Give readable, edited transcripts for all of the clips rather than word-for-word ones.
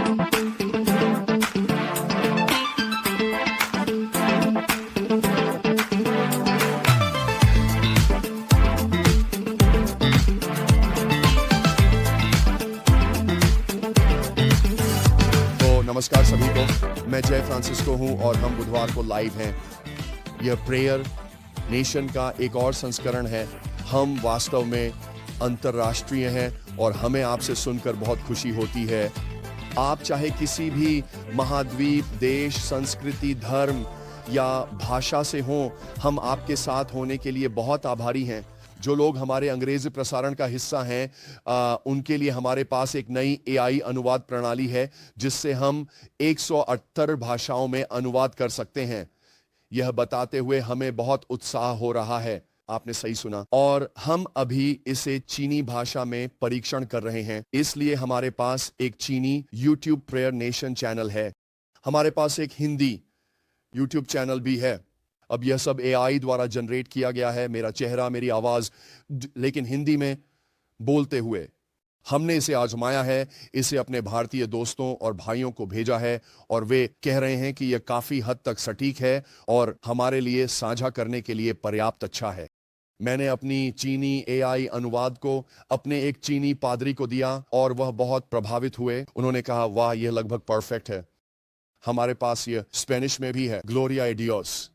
नमस्कार सभी को, मैं जय फ्रांसिस्को हूं और हम बुधवार को लाइव हैं। यह प्रेयर नेशन का एक और संस्करण है। हम वास्तव में अंतर्राष्ट्रीय हैं और हमें आपसे सुनकर बहुत खुशी होती है। आप चाहे किसी भी महाद्वीप, देश, संस्कृति, धर्म या भाषा से हों, हम आपके साथ होने के लिए बहुत आभारी हैं। जो लोग हमारे अंग्रेजी प्रसारण का हिस्सा हैं, उनके लिए हमारे पास एक नई AI अनुवाद प्रणाली है जिससे हम 178 भाषाओं में अनुवाद कर सकते हैं। यह बताते हुए हमें बहुत उत्साह हो रहा है। आपने सही सुना। और हम अभी इसे चीनी भाषा में परीक्षण कर रहे हैं, इसलिए हमारे पास एक चीनी YouTube प्रेयर नेशन चैनल है। हमारे पास एक हिंदी YouTube चैनल भी है। अब यह सब AI द्वारा जनरेट किया गया है, मेरा चेहरा, मेरी आवाज, लेकिन हिंदी में बोलते हुए। हमने इसे आजमाया है, इसे अपने भारतीय दोस्तों और भाइयों को भेजा है और वे कह रहे हैं कि यह काफी हद तक सटीक है और हमारे लिए साझा करने के लिए पर्याप्त अच्छा है। मैंने अपनी चीनी AI अनुवाद को अपने एक चीनी पादरी को दिया और वह बहुत प्रभावित हुए। उन्होंने कहा, वाह, यह लगभग परफेक्ट है। हमारे पास यह स्पेनिश में भी है, ग्लोरिया ए डियोस।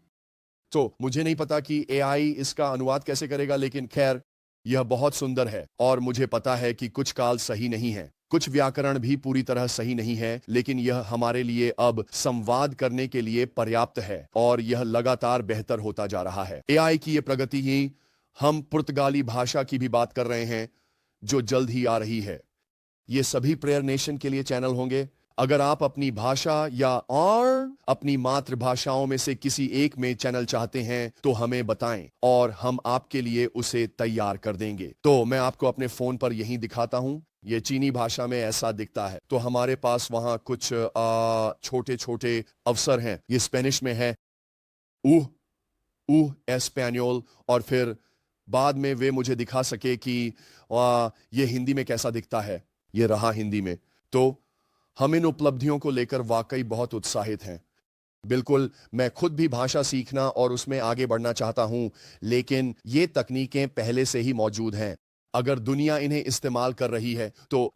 तो मुझे नहीं पता कि AI इसका अनुवाद कैसे करेगा, लेकिन खैर यह बहुत सुंदर है। और मुझे पता है कि कुछ काल सही नहीं है, कुछ व्याकरण भी पूरी तरह सही नहीं है, लेकिन यह हमारे लिए अब संवाद करने के लिए पर्याप्त है और यह लगातार बेहतर होता जा रहा है। AI की यह प्रगति ही, हम पुर्तगाली भाषा की भी बात कर रहे हैं जो जल्द ही आ रही है। ये सभी प्रेयर नेशन के लिए चैनल होंगे। अगर आप अपनी भाषा या और अपनी मातृभाषाओं में से किसी एक में चैनल चाहते हैं तो हमें बताएं और हम आपके लिए उसे तैयार कर देंगे। तो मैं आपको अपने फोन पर यही दिखाता हूं। ये चीनी भाषा में ऐसा दिखता है। तो हमारे पास वहां कुछ छोटे छोटे अवसर हैं। ये स्पेनिश में है, एस्पेनियोल, और फिर बाद में वे मुझे दिखा सके कि ये हिंदी में कैसा दिखता है। ये रहा हिंदी में। तो हम इन उपलब्धियों को लेकर वाकई बहुत उत्साहित हैं। बिल्कुल, मैं खुद भी भाषा सीखना और उसमें आगे बढ़ना चाहता हूं, लेकिन ये तकनीकें पहले से ही मौजूद हैं। अगर दुनिया इन्हें इस्तेमाल कर रही है तो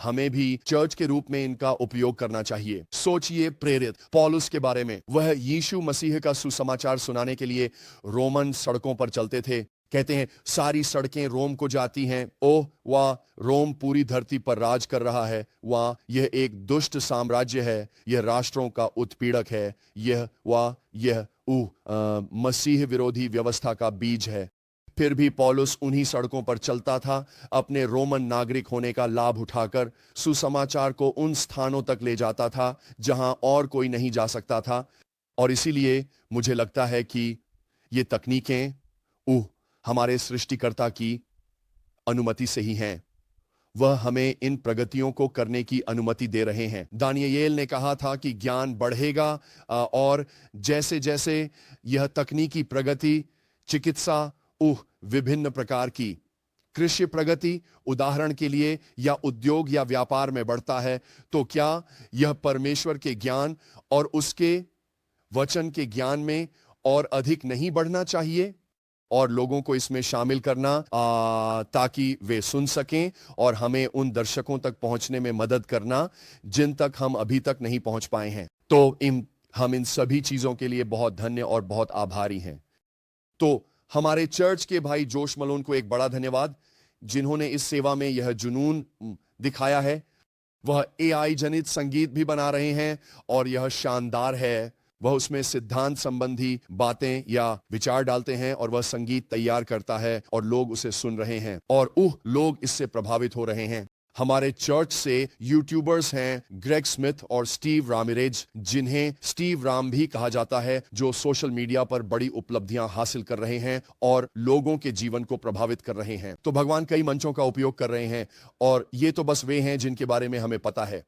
हमें भी चर्च के रूप में इनका उपयोग करना चाहिए। सोचिए प्रेरित पौलुस के बारे में। वह यीशु मसीह का सुसमाचार सुनाने के लिए रोमन सड़कों पर चलते थे। कहते हैं, सारी सड़कें रोम को जाती हैं। ओह वाह, रोम पूरी धरती पर राज कर रहा है। वाह, यह एक दुष्ट साम्राज्य है, यह राष्ट्रों का उत्पीड़क है। यह मसीह विरोधी व्यवस्था का बीज है। फिर भी पौलुस उन्हीं सड़कों पर चलता था, अपने रोमन नागरिक होने का लाभ उठाकर सुसमाचार को उन स्थानों तक ले जाता था जहां और कोई नहीं जा सकता था। और इसीलिए मुझे लगता है कि ये तकनीकें हमारे सृष्टिकर्ता की अनुमति से ही हैं। वह हमें इन प्रगतियों को करने की अनुमति दे रहे हैं। दानियेल ने कहा था कि ज्ञान बढ़ेगा और जैसे जैसे यह तकनीकी प्रगति, चिकित्सा, विभिन्न प्रकार की कृषि प्रगति, उदाहरण के लिए, या उद्योग या व्यापार में बढ़ता है, तो क्या यह परमेश्वर के ज्ञान और उसके वचन के ज्ञान में और अधिक नहीं बढ़ना चाहिए और लोगों को इसमें शामिल करना ताकि वे सुन सकें और हमें उन दर्शकों तक पहुंचने में मदद करना जिन तक हम अभी तक नहीं पहुंच पाए हैं। तो हम इन सभी चीजों के लिए बहुत धन्य और बहुत आभारी हैं। तो हमारे चर्च के भाई जोश मलोन को एक बड़ा धन्यवाद, जिन्होंने इस सेवा में यह जुनून दिखाया है। वह AI जनित संगीत भी बना रहे हैं और यह शानदार है। वह उसमें सिद्धांत संबंधी बातें या विचार डालते हैं और वह संगीत तैयार करता है और लोग उसे सुन रहे हैं और लोग इससे प्रभावित हो रहे हैं। हमारे चर्च से यूट्यूबर्स हैं ग्रेग स्मिथ और स्टीव रामिरेज, जिन्हें स्टीव राम भी कहा जाता है, जो सोशल मीडिया पर बड़ी उपलब्धियां हासिल कर रहे हैं और लोगों के जीवन को प्रभावित कर रहे हैं। तो भगवान कई मंचों का उपयोग कर रहे हैं और ये तो बस वे हैं जिनके बारे में हमें पता है।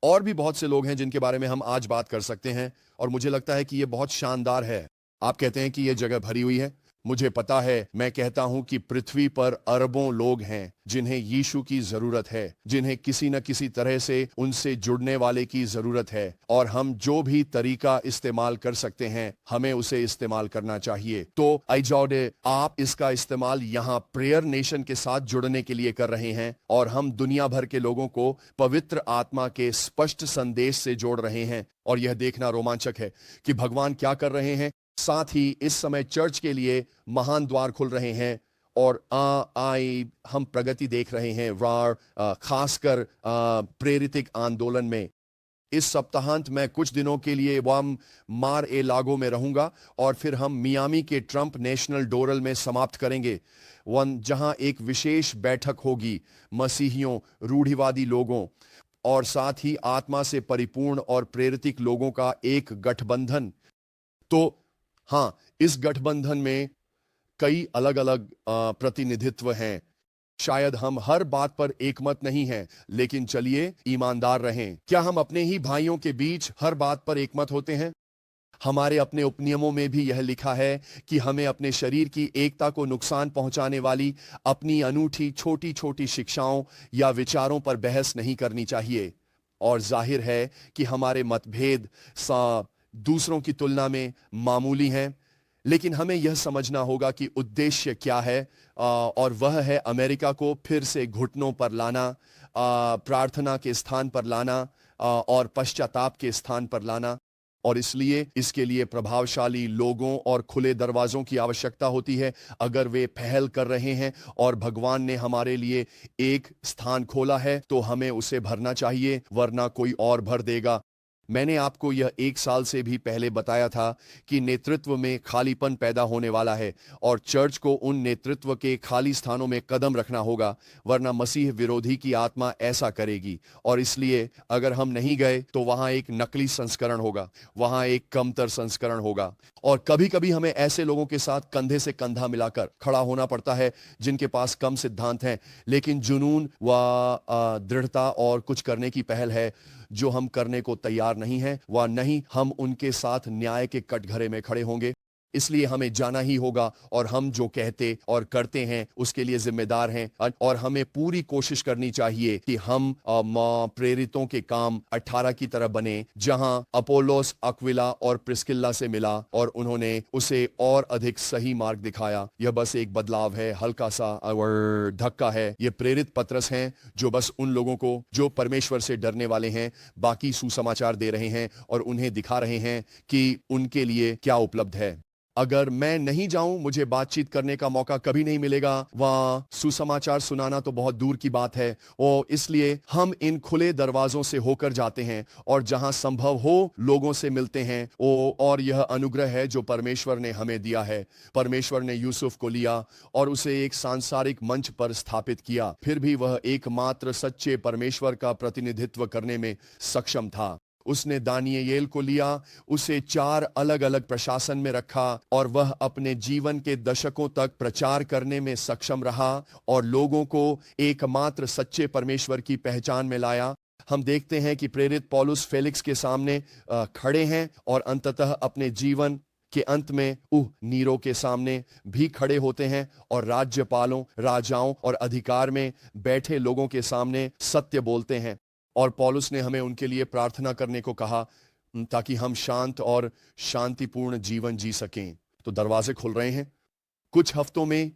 और भी बहुत से लोग हैं जिनके बारे में हम आज बात कर सकते हैं और मुझे लगता है कि ये बहुत शानदार है। आप कहते हैं कि ये जगह भरी हुई है, मुझे पता है, मैं कहता हूं कि पृथ्वी पर अरबों लोग हैं जिन्हें यीशु की जरूरत है, जिन्हें किसी न किसी तरह से उनसे जुड़ने वाले की जरूरत है, और हम जो भी तरीका इस्तेमाल कर सकते हैं हमें उसे इस्तेमाल करना चाहिए। तो आइजॉडे, आप इसका इस्तेमाल यहाँ प्रेयर नेशन के साथ जुड़ने के लिए कर रहे हैं, और हम दुनिया भर के लोगों को पवित्र आत्मा के स्पष्ट संदेश से जोड़ रहे हैं। और यह देखना रोमांचक है कि भगवान क्या कर रहे हैं। साथ ही इस समय चर्च के लिए महान द्वार खुल रहे हैं, और हम प्रगति देख रहे हैं खासकर प्रेरितिक आंदोलन में। इस सप्ताहांत मैं कुछ दिनों के लिए वाम मार ए लागो में रहूंगा, और फिर हम मियामी के ट्रंप नेशनल डोरल में समाप्त करेंगे, जहां एक विशेष बैठक होगी मसीहियों, रूढ़िवादी लोगों और साथ ही आत्मा से परिपूर्ण और प्रेरितिक लोगों का एक गठबंधन। तो हां, इस गठबंधन में कई अलग अलग प्रतिनिधित्व हैं। शायद हम हर बात पर एकमत नहीं हैं, लेकिन चलिए ईमानदार रहें। क्या हम अपने ही भाइयों के बीच हर बात पर एकमत होते हैं? हमारे अपने उपनियमों में भी यह लिखा है कि हमें अपने शरीर की एकता को नुकसान पहुंचाने वाली अपनी अनूठी छोटी छोटी शिक्षाओं या विचारों पर बहस नहीं करनी चाहिए। और जाहिर है कि हमारे मतभेद दूसरों की तुलना में मामूली हैं, लेकिन हमें यह समझना होगा कि उद्देश्य क्या है, और वह है अमेरिका को फिर से घुटनों पर लाना, प्रार्थना के स्थान पर लाना, और पश्चाताप के स्थान पर लाना। और इसलिए इसके लिए प्रभावशाली लोगों और खुले दरवाजों की आवश्यकता होती है। अगर वे पहल कर रहे हैं और भगवान ने हमारे लिए एक स्थान खोला है तो हमें उसे भरना चाहिए, वरना कोई और भर देगा। मैंने आपको यह 1 साल से भी पहले बताया था कि नेतृत्व में खालीपन पैदा होने वाला है, और चर्च को उन नेतृत्व के खाली स्थानों में कदम रखना होगा, वरना मसीह विरोधी की आत्मा ऐसा करेगी। और इसलिए अगर हम नहीं गए तो वहां एक नकली संस्करण होगा, वहां एक कमतर संस्करण होगा। और कभी कभी हमें ऐसे लोगों के साथ कंधे से कंधा मिलाकर खड़ा होना पड़ता है जिनके पास कम सिद्धांत हैं, लेकिन जुनून व दृढ़ता और कुछ करने की पहल है जो हम करने को तैयार नहीं हैं, व नहीं हम उनके साथ न्याय के कटघरे में खड़े होंगे। इसलिए हमें जाना ही होगा, और हम जो कहते और करते हैं उसके लिए जिम्मेदार हैं। और हमें पूरी कोशिश करनी चाहिए कि हम प्रेरितों के काम 18 की तरह बने, जहां अपोलोस अक्विला और प्रिस्किल्ला से मिला और उन्होंने उसे और अधिक सही मार्ग दिखाया। यह बस एक बदलाव है, हल्का सा और धक्का है। ये प्रेरित पत्रस हैं जो बस उन लोगों को जो परमेश्वर से डरने वाले हैं बाकी सुसमाचार दे रहे हैं और उन्हें दिखा रहे हैं कि उनके लिए क्या उपलब्ध है। अगर मैं नहीं जाऊं, मुझे बातचीत करने का मौका कभी नहीं मिलेगा, वहां सुसमाचार सुनाना तो बहुत दूर की बात है। और इसलिए हम इन खुले दरवाजों से होकर जाते हैं और जहां संभव हो लोगों से मिलते हैं। और यह अनुग्रह है जो परमेश्वर ने हमें दिया है। परमेश्वर ने यूसुफ को लिया और उसे एक सांसारिक मंच पर स्थापित किया, फिर भी वह एकमात्र सच्चे परमेश्वर का प्रतिनिधित्व करने में सक्षम था। उसने दानियेल को लिया, उसे 4 अलग अलग प्रशासन में रखा, और वह अपने जीवन के दशकों तक प्रचार करने में सक्षम रहा और लोगों को एकमात्र सच्चे परमेश्वर की पहचान में लाया। हम देखते हैं कि प्रेरित पौलुस फेलिक्स के सामने खड़े हैं और अंततः अपने जीवन के अंत में नीरो के सामने भी खड़े होते हैं, और राज्यपालों, राजाओं और अधिकार में बैठे लोगों के सामने सत्य बोलते हैं। और पौलुस ने हमें उनके लिए प्रार्थना करने को कहा ताकि हम शांत और शांतिपूर्ण जीवन जी सकें। तो दरवाजे खुल रहे हैं। कुछ हफ्तों में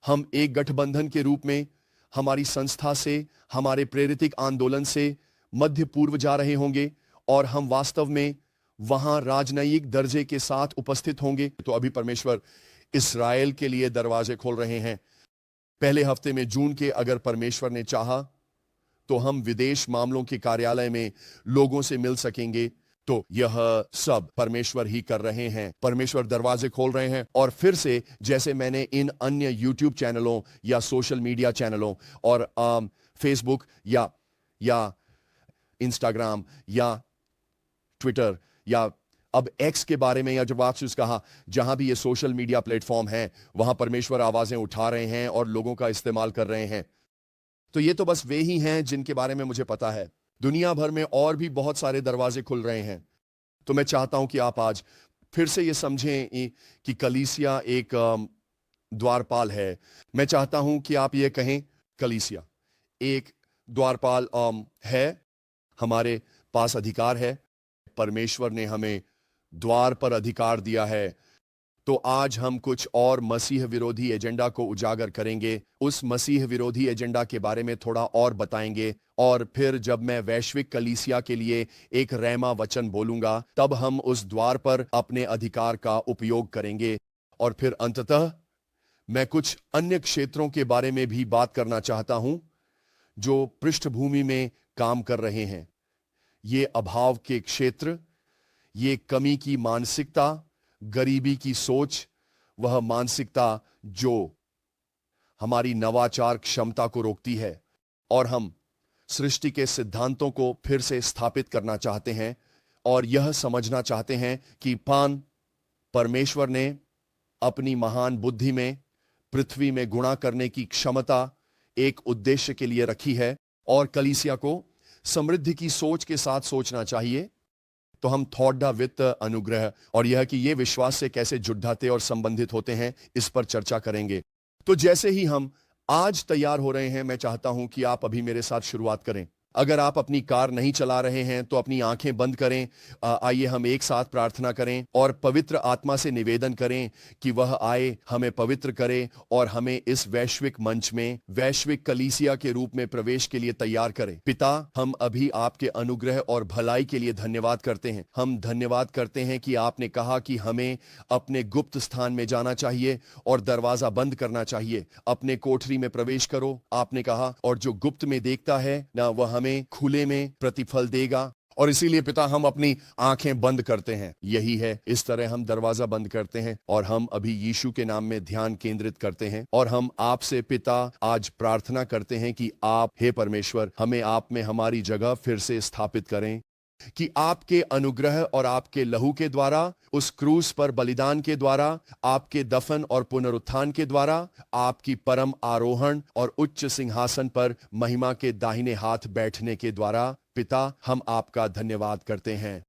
हम एक गठबंधन के रूप में हमारी संस्था से, हमारे प्रेरितिक आंदोलन से मध्य पूर्व जा रहे होंगे, और हम वास्तव में वहां राजनयिक दर्जे के साथ उपस्थित होंगे। तो अभी परमेश्वर इस्राएल के लिए दरवाजे खोल रहे हैं। पहले हफ्ते में जून के अगर परमेश्वर ने चाहा तो हम विदेश मामलों के कार्यालय में लोगों से मिल सकेंगे। तो यह सब परमेश्वर ही कर रहे हैं। परमेश्वर दरवाजे खोल रहे हैं। और फिर से जैसे मैंने इन अन्य यूट्यूब चैनलों या सोशल मीडिया चैनलों और फेसबुक या इंस्टाग्राम या ट्विटर या अब एक्स के बारे में, या जब आपसे कहा, जहां भी ये सोशल मीडिया प्लेटफॉर्म है वहां परमेश्वर आवाजें उठा रहे हैं और लोगों का इस्तेमाल कर रहे हैं। तो ये तो बस वे ही हैं जिनके बारे में मुझे पता है। दुनिया भर में और भी बहुत सारे दरवाजे खुल रहे हैं। तो मैं चाहता हूं कि आप आज फिर से ये समझें कि कलीसिया एक द्वारपाल है। मैं चाहता हूं कि आप ये कहें, कलीसिया एक द्वारपाल है। हमारे पास अधिकार है, परमेश्वर ने हमें द्वार पर अधिकार दिया है। तो आज हम कुछ और मसीह विरोधी एजेंडा को उजागर करेंगे, उस मसीह विरोधी एजेंडा के बारे में थोड़ा और बताएंगे, और फिर जब मैं वैश्विक कलीसिया के लिए एक रैमा वचन बोलूंगा तब हम उस द्वार पर अपने अधिकार का उपयोग करेंगे। और फिर अंततः मैं कुछ अन्य क्षेत्रों के बारे में भी बात करना चाहता हूं जो पृष्ठभूमि में काम कर रहे हैं। ये अभाव के क्षेत्र, ये कमी की मानसिकता, गरीबी की सोच, वह मानसिकता जो हमारी नवाचार क्षमता को रोकती है, और हम सृष्टि के सिद्धांतों को फिर से स्थापित करना चाहते हैं और यह समझना चाहते हैं कि परमेश्वर ने अपनी महान बुद्धि में पृथ्वी में गुणा करने की क्षमता एक उद्देश्य के लिए रखी है, और कलीसिया को समृद्धि की सोच के साथ सोचना चाहिए। तो हम थॉडा वित्त अनुग्रह और यह कि ये विश्वास से कैसे जुड़ाते और संबंधित होते हैं, इस पर चर्चा करेंगे। तो जैसे ही हम आज तैयार हो रहे हैं, मैं चाहता हूं कि आप अभी मेरे साथ शुरुआत करें। अगर आप अपनी कार नहीं चला रहे हैं तो अपनी आंखें बंद करें। आइए हम एक साथ प्रार्थना करें और पवित्र आत्मा से निवेदन करें कि वह आए, हमें पवित्र करे और हमें इस वैश्विक मंच में वैश्विक कलीसिया के रूप में प्रवेश के लिए तैयार करें। पिता, हम अभी आपके अनुग्रह और भलाई के लिए धन्यवाद करते हैं। हम धन्यवाद करते हैं कि आपने कहा कि हमें अपने गुप्त स्थान में जाना चाहिए और दरवाजा बंद करना चाहिए। अपने कोठरी में प्रवेश करो, आपने कहा, और जो गुप्त में देखता है ना, वह हमें खुले में प्रतिफल देगा। और इसीलिए पिता, हम अपनी आंखें बंद करते हैं। यही है, इस तरह हम दरवाजा बंद करते हैं और हम अभी यीशु के नाम में ध्यान केंद्रित करते हैं। और हम आपसे पिता आज प्रार्थना करते हैं कि आप, हे परमेश्वर, हमें आप में हमारी जगह फिर से स्थापित करें, कि आपके अनुग्रह और आपके लहू के द्वारा, उस क्रूस पर बलिदान के द्वारा, आपके दफन और पुनरुत्थान के द्वारा, आपकी परम आरोहण और उच्च सिंहासन पर महिमा के दाहिने हाथ बैठने के द्वारा, पिता, हम आपका धन्यवाद करते हैं।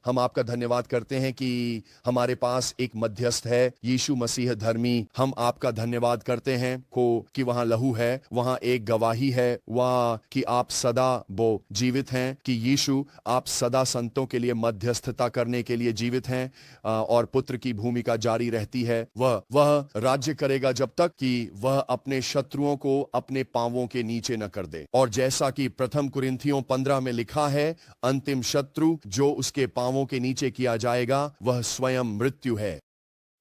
हम आपका धन्यवाद करते हैं कि हमारे पास एक मध्यस्थ है, यीशु मसीह धर्मी। हम आपका धन्यवाद करते हैं कि वहां लहू है, वहां एक गवाही है, वहां कि आप सदा वो जीवित हैं, कि यीशु आप सदा संतों के लिए मध्यस्थता करने के लिए जीवित हैं, और पुत्र की भूमिका जारी रहती है। वह राज्य करेगा जब तक कि वह अपने शत्रुओं को अपने पांवों के नीचे न कर दे। और जैसा कि प्रथम कुरिन्थियों 15 में लिखा है, अंतिम शत्रु जो उसके पांवों के नीचे किया जाएगा वह स्वयं मृत्यु है।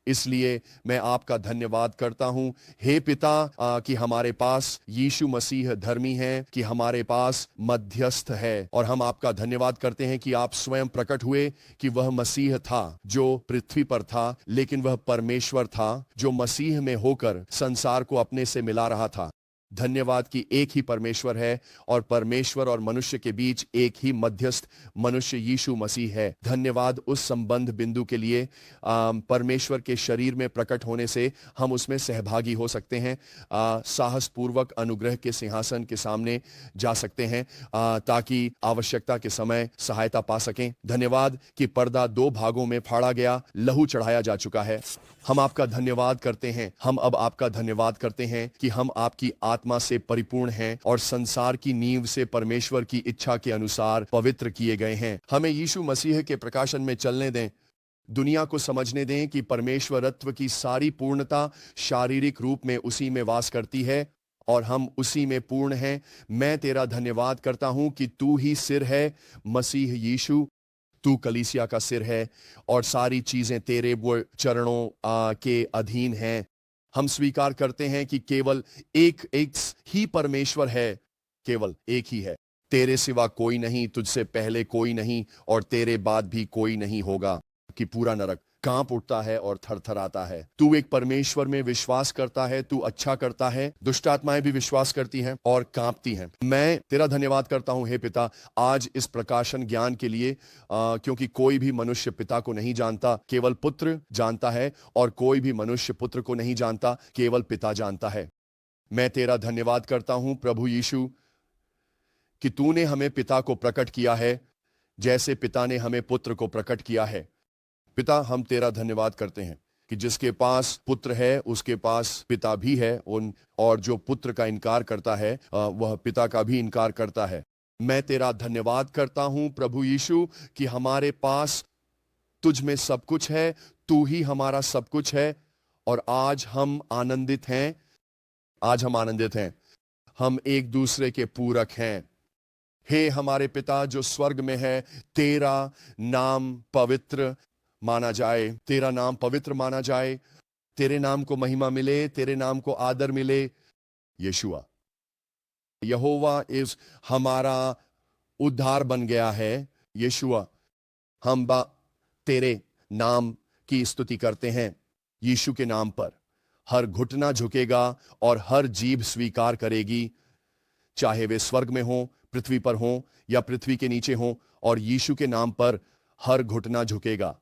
इसलिए मैं आपका धन्यवाद करता हूं, हे पिता, कि हमारे पास यीशु मसीह धर्मी है, कि हमारे पास मध्यस्थ है। और हम आपका धन्यवाद करते हैं कि आप स्वयं प्रकट हुए, कि वह मसीह था जो पृथ्वी पर था, लेकिन वह परमेश्वर था जो मसीह में होकर संसार को अपने से मिला रहा था। धन्यवाद कि एक ही परमेश्वर है और परमेश्वर और मनुष्य के बीच एक ही मध्यस्थ मनुष्य यीशु मसीह है। धन्यवाद उस संबंध बिंदु के लिए, परमेश्वर के शरीर में प्रकट होने से हम उसमें सहभागी हो सकते हैं, साहसपूर्वक अनुग्रह के सिंहासन के सामने जा सकते हैं, ताकि आवश्यकता के समय सहायता पा सकें। धन्यवाद कि पर्दा 2 भागों में फाड़ा गया, लहू चढ़ाया जा चुका है। हम आपका धन्यवाद करते हैं। हम अब आपका धन्यवाद करते हैं कि हम आपकी आत्मा से परिपूर्ण हैं और संसार की नींव से परमेश्वर की इच्छा के अनुसार पवित्र किए गए हैं। हमें यीशु मसीह के प्रकाशन में चलने दें। दुनिया को समझने दें कि परमेश्वरत्व की सारी पूर्णता शारीरिक रूप में उसी में वास करती है और हम उसी में पूर्ण हैं। मैं तेरा धन्यवाद करता हूं कि तू ही सिर है, मसीह यीशु, तू कलीसिया का सिर है और सारी चीजें तेरे वो चरणों के अधीन हैं। हम स्वीकार करते हैं कि केवल एक ही परमेश्वर है, केवल एक ही है। तेरे सिवा कोई नहीं, तुझसे पहले कोई नहीं और तेरे बाद भी कोई नहीं होगा। कि पूरा नरक कांप उठता है और थरथराता है। तू एक परमेश्वर में विश्वास करता है, तू अच्छा करता है। दुष्ट आत्माएं भी विश्वास करती हैं और कांपती हैं। मैं तेरा धन्यवाद करता हूं हे पिता, आज इस प्रकाशन ज्ञान के लिए, क्योंकि कोई भी मनुष्य पिता को नहीं जानता, केवल पुत्र जानता है, और कोई भी मनुष्य पुत्र को नहीं जानता, केवल पिता जानता है। मैं तेरा धन्यवाद करता हूं प्रभु यीशु कि तूने हमें पिता को प्रकट किया है, जैसे पिता ने हमें पुत्र को प्रकट किया है। पिता, हम तेरा धन्यवाद करते हैं कि जिसके पास पुत्र है उसके पास पिता भी है, और जो पुत्र का इनकार करता है वह पिता का भी इनकार करता है। मैं तेरा धन्यवाद करता हूं प्रभु यीशु कि हमारे पास तुझ में सब कुछ है, तू ही हमारा सब कुछ है, और आज हम आनंदित हैं। आज हम आनंदित हैं, हम एक दूसरे के पूरक हैं। हे हमारे पिता जो स्वर्ग में है, तेरा नाम पवित्र माना जाए, तेरा नाम पवित्र माना जाए, तेरे नाम को महिमा मिले, तेरे नाम को आदर मिले। यीशुआ, यहोवा इस हमारा उद्धार बन गया है। यीशुआ, हम तेरे नाम की स्तुति करते हैं। यीशु के नाम पर हर घुटना झुकेगा और हर जीभ स्वीकार करेगी, चाहे वे स्वर्ग में हो, पृथ्वी पर हो या पृथ्वी के नीचे हो, और यीशु के नाम पर हर घुटना झुकेगा,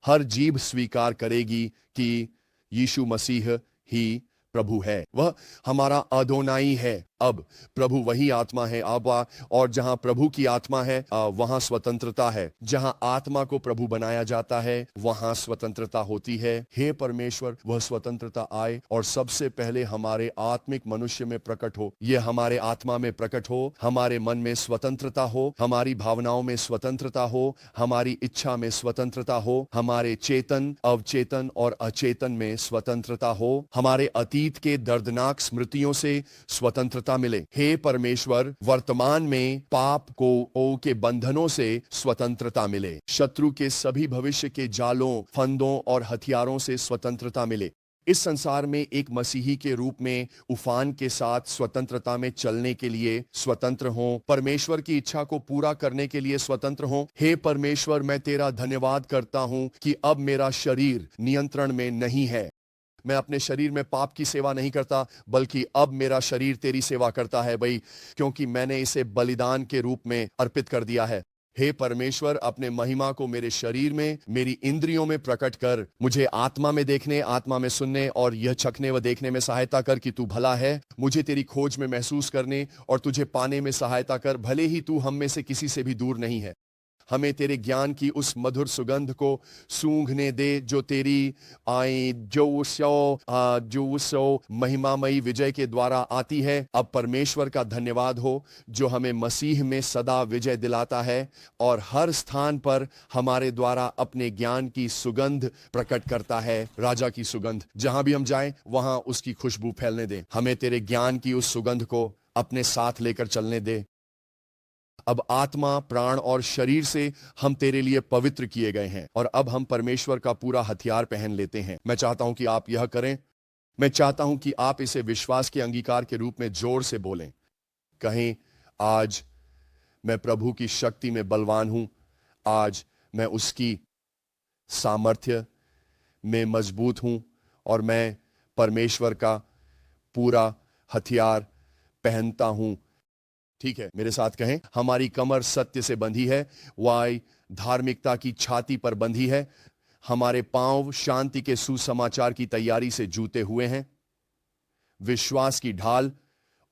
हर जीभ स्वीकार करेगी कि यीशु मसीह ही प्रभु है। वह हमारा अदोनाई है। अब प्रभु वही आत्मा है आबा, और जहां प्रभु की आत्मा है वहां स्वतंत्रता है। जहां आत्मा को प्रभु बनाया जाता है वहां स्वतंत्रता होती है। हे परमेश्वर, वह स्वतंत्रता आए और सबसे पहले हमारे आत्मिक मनुष्य में प्रकट हो, यह हमारे आत्मा में प्रकट हो, हमारे मन में स्वतंत्रता हो, हमारी भावनाओं में स्वतंत्रता हो, हमारी इच्छा में स्वतंत्रता हो, हमारे चेतन, अवचेतन और अचेतन में स्वतंत्रता हो, हमारे अतीत के दर्दनाक स्मृतियों से स्वतंत्रता मिले। हे परमेश्वर, वर्तमान में पाप के बंधनों से स्वतंत्रता मिले, शत्रु के सभी भविष्य के जालों, फंदों और हथियारों से स्वतंत्रता मिले। इस संसार में एक मसीही के रूप में उफान के साथ स्वतंत्रता में चलने के लिए स्वतंत्र हों, परमेश्वर की इच्छा को पूरा करने के लिए स्वतंत्र हों। हे परमेश्वर, मैं तेरा धन्यवाद करता हूं कि अब मेरा शरीर नियंत्रण में नहीं है। मैं अपने शरीर में पाप की सेवा नहीं करता, बल्कि अब मेरा शरीर तेरी सेवा करता है भाई, क्योंकि मैंने इसे बलिदान के रूप में अर्पित कर दिया है। हे परमेश्वर, अपने महिमा को मेरे शरीर में, मेरी इंद्रियों में प्रकट कर, मुझे आत्मा में देखने, आत्मा में सुनने और यह चखने व देखने में सहायता कर कि तू भला है। मुझे तेरी खोज में महसूस करने और तुझे पाने में सहायता कर, भले ही तू हम में से किसी से भी दूर नहीं है। हमें तेरे ज्ञान की उस मधुर सुगंध को सूंघने दे जो तेरी जो महिमामयी विजय के द्वारा आती है। अब परमेश्वर का धन्यवाद हो जो हमें मसीह में सदा विजय दिलाता है और हर स्थान पर हमारे द्वारा अपने ज्ञान की सुगंध प्रकट करता है। राजा की सुगंध, जहां भी हम जाएं वहां उसकी खुशबू फैलने दे। हमें तेरे ज्ञान की उस सुगंध को अपने साथ लेकर चलने दे। अब आत्मा, प्राण और शरीर से हम तेरे लिए पवित्र किए गए हैं, और अब हम परमेश्वर का पूरा हथियार पहन लेते हैं। मैं चाहता हूं कि आप यह करें। मैं चाहता हूं कि आप इसे विश्वास के अंगीकार के रूप में जोर से बोलें। कहें, आज मैं प्रभु की शक्ति में बलवान हूं, आज मैं उसकी सामर्थ्य में मजबूत हूं, और मैं परमेश्वर का पूरा हथियार पहनता हूं। ठीक है, मेरे साथ कहें, हमारी कमर सत्य से बंधी है, वाई धार्मिकता की छाती पर बंधी है, हमारे पांव शांति के सुसमाचार की तैयारी से जूते हुए हैं, विश्वास की ढाल,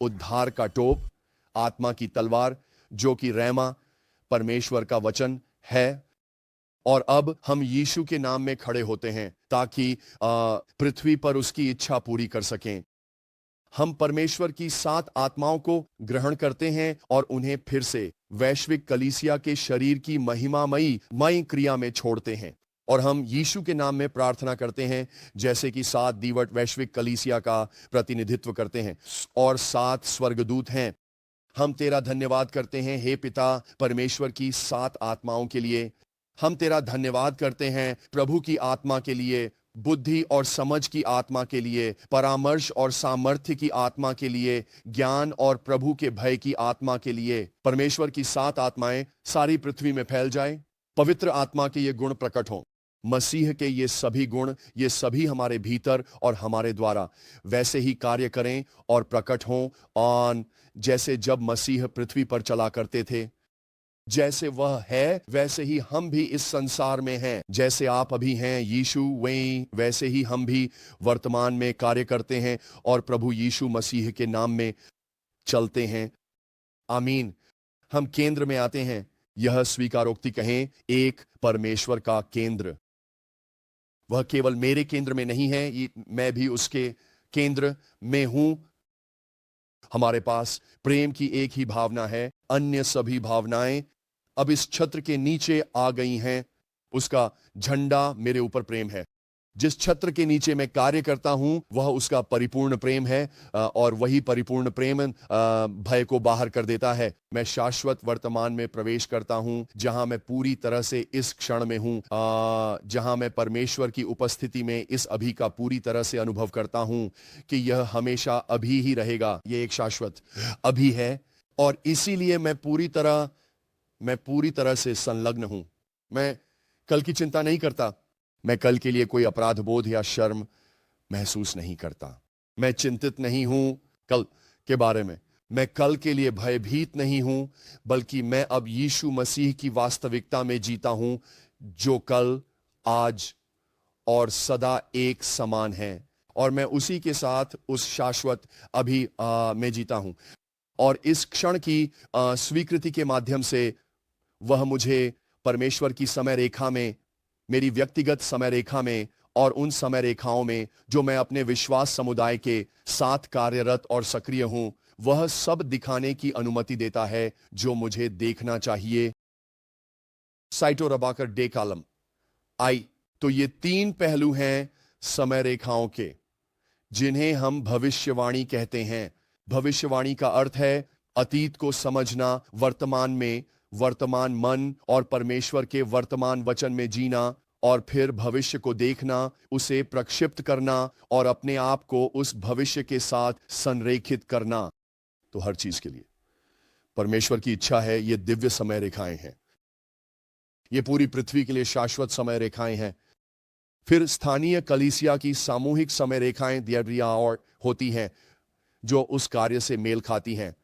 उद्धार का टोप, आत्मा की तलवार जो कि रैमा परमेश्वर का वचन है। और अब हम यीशु के नाम में खड़े होते हैं ताकि पृथ्वी पर उसकी इच्छा पूरी कर सकें। हम परमेश्वर की 7 आत्माओं को ग्रहण करते हैं और उन्हें फिर से वैश्विक कलीसिया के शरीर की महिमामयी क्रिया में छोड़ते हैं, और हम यीशु के नाम में प्रार्थना करते हैं, जैसे कि 7 दीवट वैश्विक कलीसिया का प्रतिनिधित्व करते हैं और 7 स्वर्गदूत हैं। हम तेरा धन्यवाद करते हैं हे पिता, परमेश्वर की 7 आत्माओं के लिए। हम तेरा धन्यवाद करते हैं प्रभु की आत्मा के लिए, बुद्धि और समझ की आत्मा के लिए, परामर्श और सामर्थ्य की आत्मा के लिए, ज्ञान और प्रभु के भय की आत्मा के लिए। परमेश्वर की 7 आत्माएं सारी पृथ्वी में फैल जाएं, पवित्र आत्मा के ये गुण प्रकट हों। मसीह के ये सभी गुण, ये सभी हमारे भीतर और हमारे द्वारा वैसे ही कार्य करें और प्रकट हों, और जैसे जब मसीह पृथ्वी पर चला करते थे, जैसे वह है वैसे ही हम भी इस संसार में हैं। जैसे आप अभी हैं यीशु, वैसे ही हम भी वर्तमान में कार्य करते हैं और प्रभु यीशु मसीह के नाम में चलते हैं। आमीन। हम केंद्र में आते हैं। यह स्वीकारोक्ति कहें, एक परमेश्वर का केंद्र। वह केवल मेरे केंद्र में नहीं है, मैं भी उसके केंद्र में हूं। हमारे पास प्रेम की एक ही भावना है, अन्य सभी भावनाएं अब इस छत्र के नीचे आ गई हैं। उसका झंडा मेरे ऊपर प्रेम है। जिस छत्र के नीचे मैं कार्य करता हूं वह उसका परिपूर्ण प्रेम है, और वही परिपूर्ण प्रेम भय को बाहर कर देता है। मैं शाश्वत वर्तमान में प्रवेश करता हूं, जहां मैं पूरी तरह से इस क्षण में हूं, जहां मैं परमेश्वर की उपस्थिति में इस अभी का पूरी तरह से अनुभव करता हूं कि यह हमेशा अभी ही रहेगा। यह एक शाश्वत अभी है, और इसीलिए मैं पूरी तरह से संलग्न हूं। मैं कल की चिंता नहीं करता। मैं कल के लिए कोई अपराध बोध या शर्म महसूस नहीं करता। मैं चिंतित नहीं हूं कल के बारे में। मैं कल के लिए भयभीत नहीं हूं, बल्कि मैं अब यीशु मसीह की वास्तविकता में जीता हूं, जो कल, आज और सदा एक समान है। और मैं उसी के साथ उस शाश्वत अभी में जीता हूं। और इस क्षण की स्वीकृति के माध्यम से वह मुझे परमेश्वर की समय रेखा में, मेरी व्यक्तिगत समय रेखा में और उन समय रेखाओं में जो मैं अपने विश्वास समुदाय के साथ कार्यरत और सक्रिय हूं, वह सब दिखाने की अनुमति देता है जो मुझे देखना चाहिए। साइटो रबाकर डे कॉलम आई। तो ये 3 पहलू हैं समय रेखाओं के, जिन्हें हम भविष्यवाणी कहते हैं। भविष्यवाणी का अर्थ है अतीत को समझना, वर्तमान में वर्तमान मन और परमेश्वर के वर्तमान वचन में जीना, और फिर भविष्य को देखना, उसे प्रक्षिप्त करना और अपने आप को उस भविष्य के साथ संरेखित करना। तो हर चीज के लिए परमेश्वर की इच्छा है। ये दिव्य समय रेखाएं हैं। ये पूरी पृथ्वी के लिए शाश्वत समय रेखाएं हैं। फिर स्थानीय कलीसिया की सामूहिक समय रेखाएं दिया और होती हैं, जो उस कार्य से मेल खाती हैं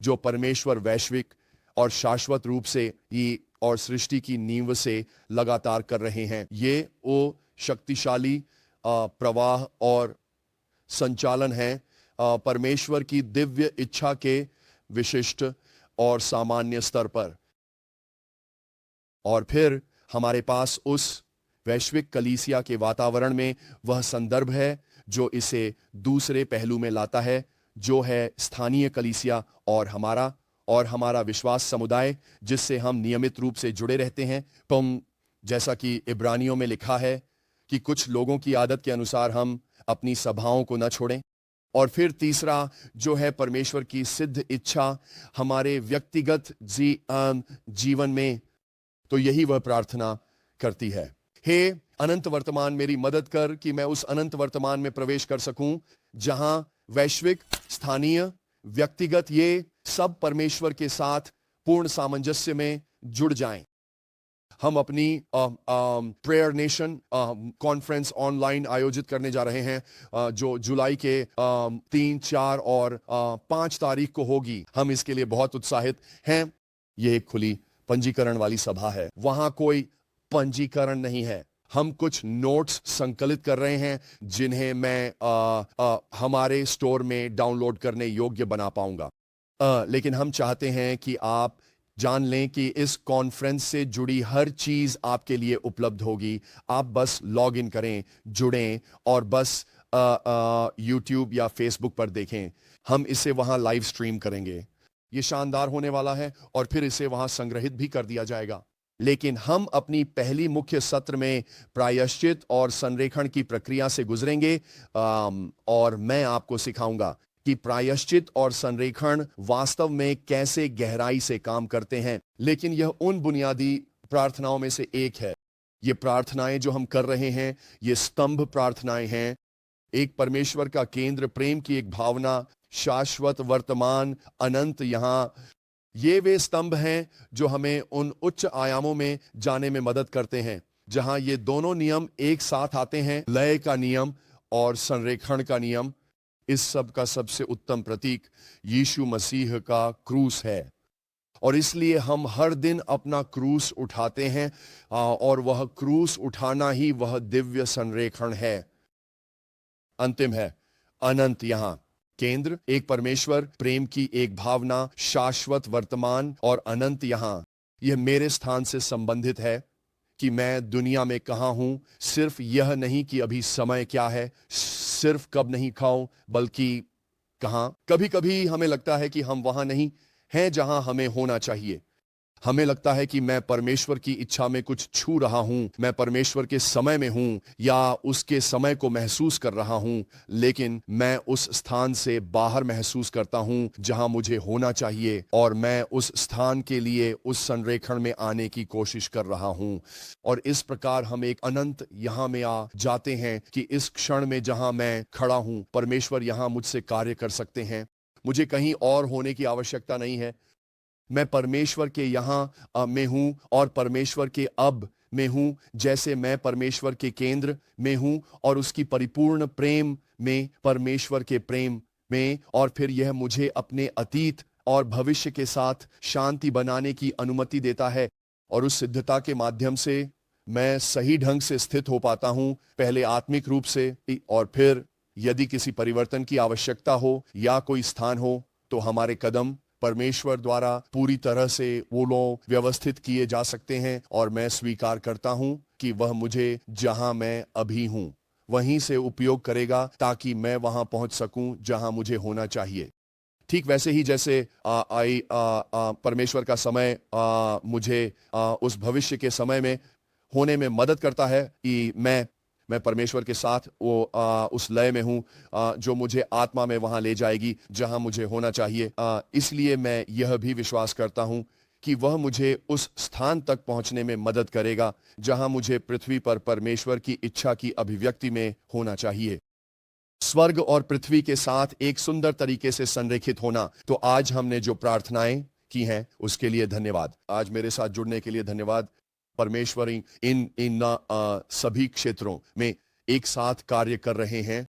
जो परमेश्वर वैश्विक और शाश्वत रूप से ये और सृष्टि की नींव से लगातार कर रहे हैं। ये वो शक्तिशाली प्रवाह और संचालन है परमेश्वर की दिव्य इच्छा के विशिष्ट और सामान्य स्तर पर। और फिर हमारे पास उस वैश्विक कलीसिया के वातावरण में वह संदर्भ है जो इसे दूसरे पहलू में लाता है, जो है स्थानीय कलीसिया और हमारा विश्वास समुदाय, जिससे हम नियमित रूप से जुड़े रहते हैं। जैसा कि इब्रानियों में लिखा है कि कुछ लोगों की आदत के अनुसार हम अपनी सभाओं को न छोड़ें। और फिर तीसरा जो है परमेश्वर की सिद्ध इच्छा हमारे व्यक्तिगत जीवन में, तो यही वह प्रार्थना करती है, हे अनंत वर्तमान मेरी मदद कर कि मैं उस अनंत वर्तमान में प्रवेश कर सकूं जहां वैश्विक, स्थानीय, व्यक्तिगत ये सब परमेश्वर के साथ पूर्ण सामंजस्य में जुड़ जाएं। हम अपनी प्रेयर नेशन कॉन्फ्रेंस ऑनलाइन आयोजित करने जा रहे हैं, जो जुलाई के 3, 4 और 5 तारीख को होगी। हम इसके लिए बहुत उत्साहित हैं। ये एक खुली पंजीकरण वाली सभा है, वहां कोई पंजीकरण नहीं है। हम कुछ नोट्स संकलित कर रहे हैं जिन्हें मैं हमारे स्टोर में डाउनलोड करने योग्य बना पाऊंगा। लेकिन हम चाहते हैं कि आप जान लें कि इस कॉन्फ्रेंस से जुड़ी हर चीज आपके लिए उपलब्ध होगी। आप बस लॉग इन करें, जुड़ें और बस यूट्यूब या फेसबुक पर देखें। हम इसे वहां लाइव स्ट्रीम करेंगे। ये शानदार होने वाला है और फिर इसे वहां संग्रहित भी कर दिया जाएगा। लेकिन हम अपनी पहली मुख्य सत्र में प्रायश्चित और संरेखण की प्रक्रिया से गुजरेंगे, और मैं आपको सिखाऊंगा कि प्रायश्चित और संरेखण वास्तव में कैसे गहराई से काम करते हैं। लेकिन यह उन बुनियादी प्रार्थनाओं में से एक है। ये प्रार्थनाएं जो हम कर रहे हैं, ये स्तंभ प्रार्थनाएं हैं। एक परमेश्वर का केंद्र, प्रेम की एक भावना, शाश्वत वर्तमान, अनंत। यहां ये वे स्तंभ हैं जो हमें उन उच्च आयामों में जाने में मदद करते हैं जहां ये दोनों नियम एक साथ आते हैं, लय का नियम और संरेखण का नियम। इस सब का सबसे उत्तम प्रतीक यीशु मसीह का क्रूस है, और इसलिए हम हर दिन अपना क्रूस उठाते हैं, और वह क्रूस उठाना ही वह दिव्य संरेखण है। अंतिम है अनंत। यहां केंद्र एक परमेश्वर, प्रेम की एक भावना, शाश्वत वर्तमान और अनंत। यहां यह मेरे स्थान से संबंधित है। कि मैं दुनिया में कहाँ हूं। सिर्फ यह नहीं कि अभी समय क्या है, सिर्फ कब नहीं खाऊं, बल्कि कहाँ। कभी कभी हमें लगता है कि हम वहां नहीं हैं जहां हमें होना चाहिए। हमें लगता है कि मैं परमेश्वर की इच्छा में कुछ छू रहा हूं, मैं परमेश्वर के समय में हूं या उसके समय को महसूस कर रहा हूं, लेकिन मैं उस स्थान से बाहर महसूस करता हूं जहां मुझे होना चाहिए, और मैं उस स्थान के लिए उस संरेखण में आने की कोशिश कर रहा हूं। और इस प्रकार हम एक अनंत यहां में आ जाते हैं कि इस क्षण में जहां मैं खड़ा हूं, परमेश्वर यहां मुझसे कार्य कर सकते हैं। मुझे कहीं और होने की आवश्यकता नहीं है। मैं परमेश्वर के यहाँ में हूं और परमेश्वर के अब में हूं। जैसे मैं परमेश्वर के केंद्र में हूं और उसकी परिपूर्ण प्रेम में, परमेश्वर के प्रेम में, और फिर यह मुझे अपने अतीत और भविष्य के साथ शांति बनाने की अनुमति देता है। और उस सिद्धता के माध्यम से मैं सही ढंग से स्थित हो पाता हूं, पहले आत्मिक रूप से, और फिर यदि किसी परिवर्तन की आवश्यकता हो या कोई स्थान हो तो हमारे कदम परमेश्वर द्वारा पूरी तरह से वो लोग व्यवस्थित किए जा सकते हैं। और मैं स्वीकार करता हूं कि वह मुझे जहां मैं अभी हूं वहीं से उपयोग करेगा ताकि मैं वहां पहुंच सकूं जहां मुझे होना चाहिए। ठीक वैसे ही जैसे परमेश्वर का समय मुझे उस भविष्य के समय में होने में मदद करता है कि मैं परमेश्वर के साथ वो उस लय में हूं जो मुझे आत्मा में वहां ले जाएगी जहां मुझे होना चाहिए। इसलिए मैं यह भी विश्वास करता हूं कि वह मुझे उस स्थान तक पहुंचने में मदद करेगा जहां मुझे पृथ्वी पर परमेश्वर की इच्छा की अभिव्यक्ति में होना चाहिए। स्वर्ग और पृथ्वी के साथ एक सुंदर तरीके से संरेखित होना। तो आज हमने जो प्रार्थनाएं की हैं उसके लिए धन्यवाद। आज मेरे साथ जुड़ने के लिए धन्यवाद। परमेश्वर इन सभी क्षेत्रों में एक साथ कार्य कर रहे हैं।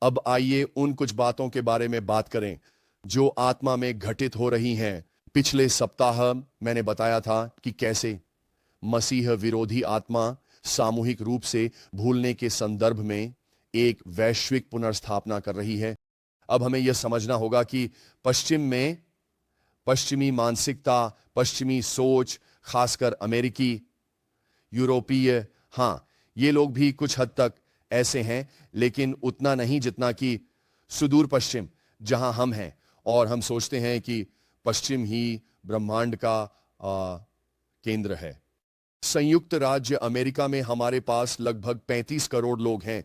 अब आइए उन कुछ बातों के बारे में बात करें जो आत्मा में घटित हो रही हैं। पिछले सप्ताह मैंने बताया था कि कैसे मसीह विरोधी आत्मा सामूहिक रूप से भूलने के संदर्भ में एक वैश्विक पुनर्स्थापना कर रही है। अब हमें यह समझना होगा कि पश्चिम में पश्चिमी मानसिकता, पश्चिमी सोच, खासकर अमेरिकी, यूरोपीय, हाँ, ये लोग भी कुछ हद तक ऐसे हैं, लेकिन उतना नहीं जितना कि सुदूर पश्चिम जहां हम हैं। और हम सोचते हैं कि पश्चिम ही ब्रह्मांड का केंद्र है। संयुक्त राज्य अमेरिका में हमारे पास लगभग 35 करोड़ लोग हैं,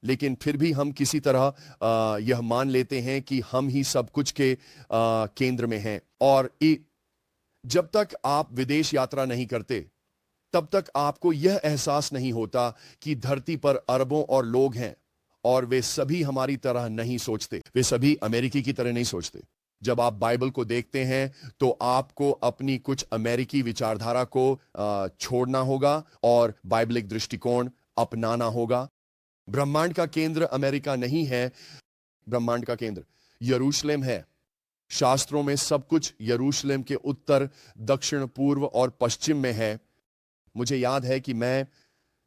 लेकिन फिर भी हम किसी तरह यह मान लेते हैं कि हम ही सब कुछ के केंद्र में हैं। और जब तक आप विदेश यात्रा नहीं करते तब तक आपको यह एहसास नहीं होता कि धरती पर अरबों और लोग हैं और वे सभी हमारी तरह नहीं सोचते, वे सभी अमेरिकी की तरह नहीं सोचते। जब आप बाइबल को देखते हैं तो आपको अपनी कुछ अमेरिकी विचारधारा को छोड़ना होगा और बाइबलिक दृष्टिकोण अपनाना होगा। ब्रह्मांड का केंद्र अमेरिका नहीं है, ब्रह्मांड का केंद्र यरूशलेम है। शास्त्रों में सब कुछ यरूशलेम के उत्तर, दक्षिण, पूर्व और पश्चिम में है। मुझे याद है कि मैं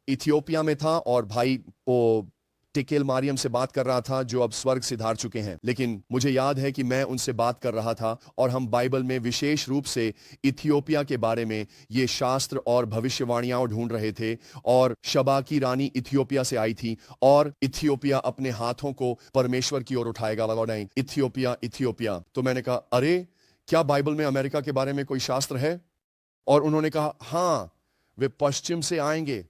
इथियोपिया में था और भाई वो टिकेल मारियम से बात कर रहा था जो अब स्वर्ग सिधार चुके हैं, लेकिन मुझे याद है कि मैं उनसे बात कर रहा था और हम बाइबल में विशेष रूप से इथियोपिया के बारे में ये शास्त्र और भविष्यवाणियां ढूंढ रहे थे। और शबा की रानी इथियोपिया से आई थी और इथियोपिया अपने हाथों को परमेश्वर की ओर उठाएगा, नहीं इथियोपिया इथियोपिया। तो मैंने कहा, अरे क्या बाइबल में अमेरिका के बारे में कोई शास्त्र है? और उन्होंने कहा, हाँ, वे पश्चिम से आएंगे।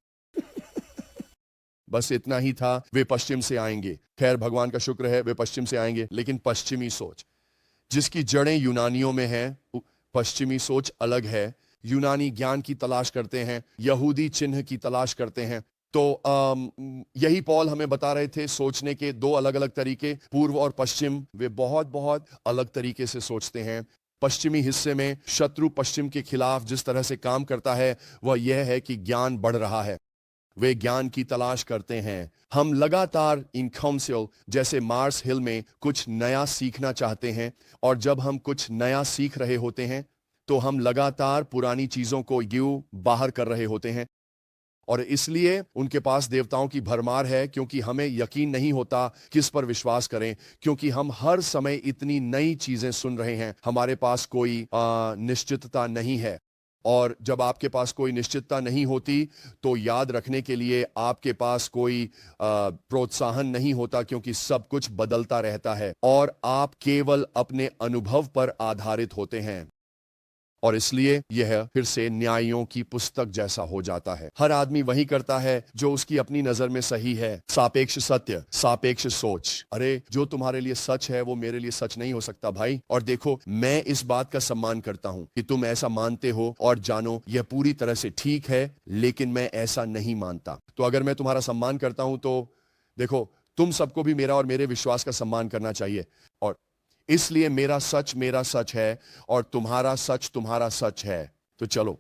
बस इतना ही था, वे पश्चिम से आएंगे। खैर, भगवान का शुक्र है वे पश्चिम से आएंगे, लेकिन पश्चिमी सोच जिसकी जड़ें यूनानियों में हैं, पश्चिमी सोच अलग है। यूनानी ज्ञान की तलाश करते हैं, यहूदी चिन्ह की तलाश करते हैं। तो यही पॉल हमें बता रहे थे, सोचने के दो अलग अलग तरीके, पूर्व और पश्चिम, वे बहुत बहुत अलग तरीके से सोचते हैं। पश्चिमी हिस्से में शत्रु पश्चिम के खिलाफ जिस तरह से काम करता है वह यह है कि ज्ञान बढ़ रहा है, वे ज्ञान की तलाश करते हैं। हम लगातार इन काउंसिल जैसे मार्स हिल में कुछ नया सीखना चाहते हैं, और जब हम कुछ नया सीख रहे होते हैं तो हम लगातार पुरानी चीजों को यूं बाहर कर रहे होते हैं। और इसलिए उनके पास देवताओं की भरमार है, क्योंकि हमें यकीन नहीं होता किस पर विश्वास करें, क्योंकि हम हर समय इतनी नई चीजें सुन रहे हैं, हमारे पास कोई निश्चितता नहीं है। और जब आपके पास कोई निश्चितता नहीं होती तो याद रखने के लिए आपके पास कोई प्रोत्साहन नहीं होता, क्योंकि सब कुछ बदलता रहता है और आप केवल अपने अनुभव पर आधारित होते हैं। और इसलिए यह फिर से न्यायों की पुस्तक जैसा हो जाता है। हर आदमी वही करता है जो उसकी अपनी नजर में सही है। सापेक्ष सत्य, सापेक्ष सोच। अरे जो तुम्हारे लिए सच है वो मेरे लिए सच नहीं हो सकता भाई। और देखो, मैं इस बात का सम्मान करता हूं कि तुम ऐसा मानते हो और जानो यह पूरी तरह से ठीक है, लेकिन मैं ऐसा नहीं मानता। तो अगर मैं तुम्हारा सम्मान करता हूं तो देखो, तुम सबको भी मेरा और मेरे विश्वास का सम्मान करना चाहिए। और इसलिए मेरा सच है और तुम्हारा सच है। तो चलो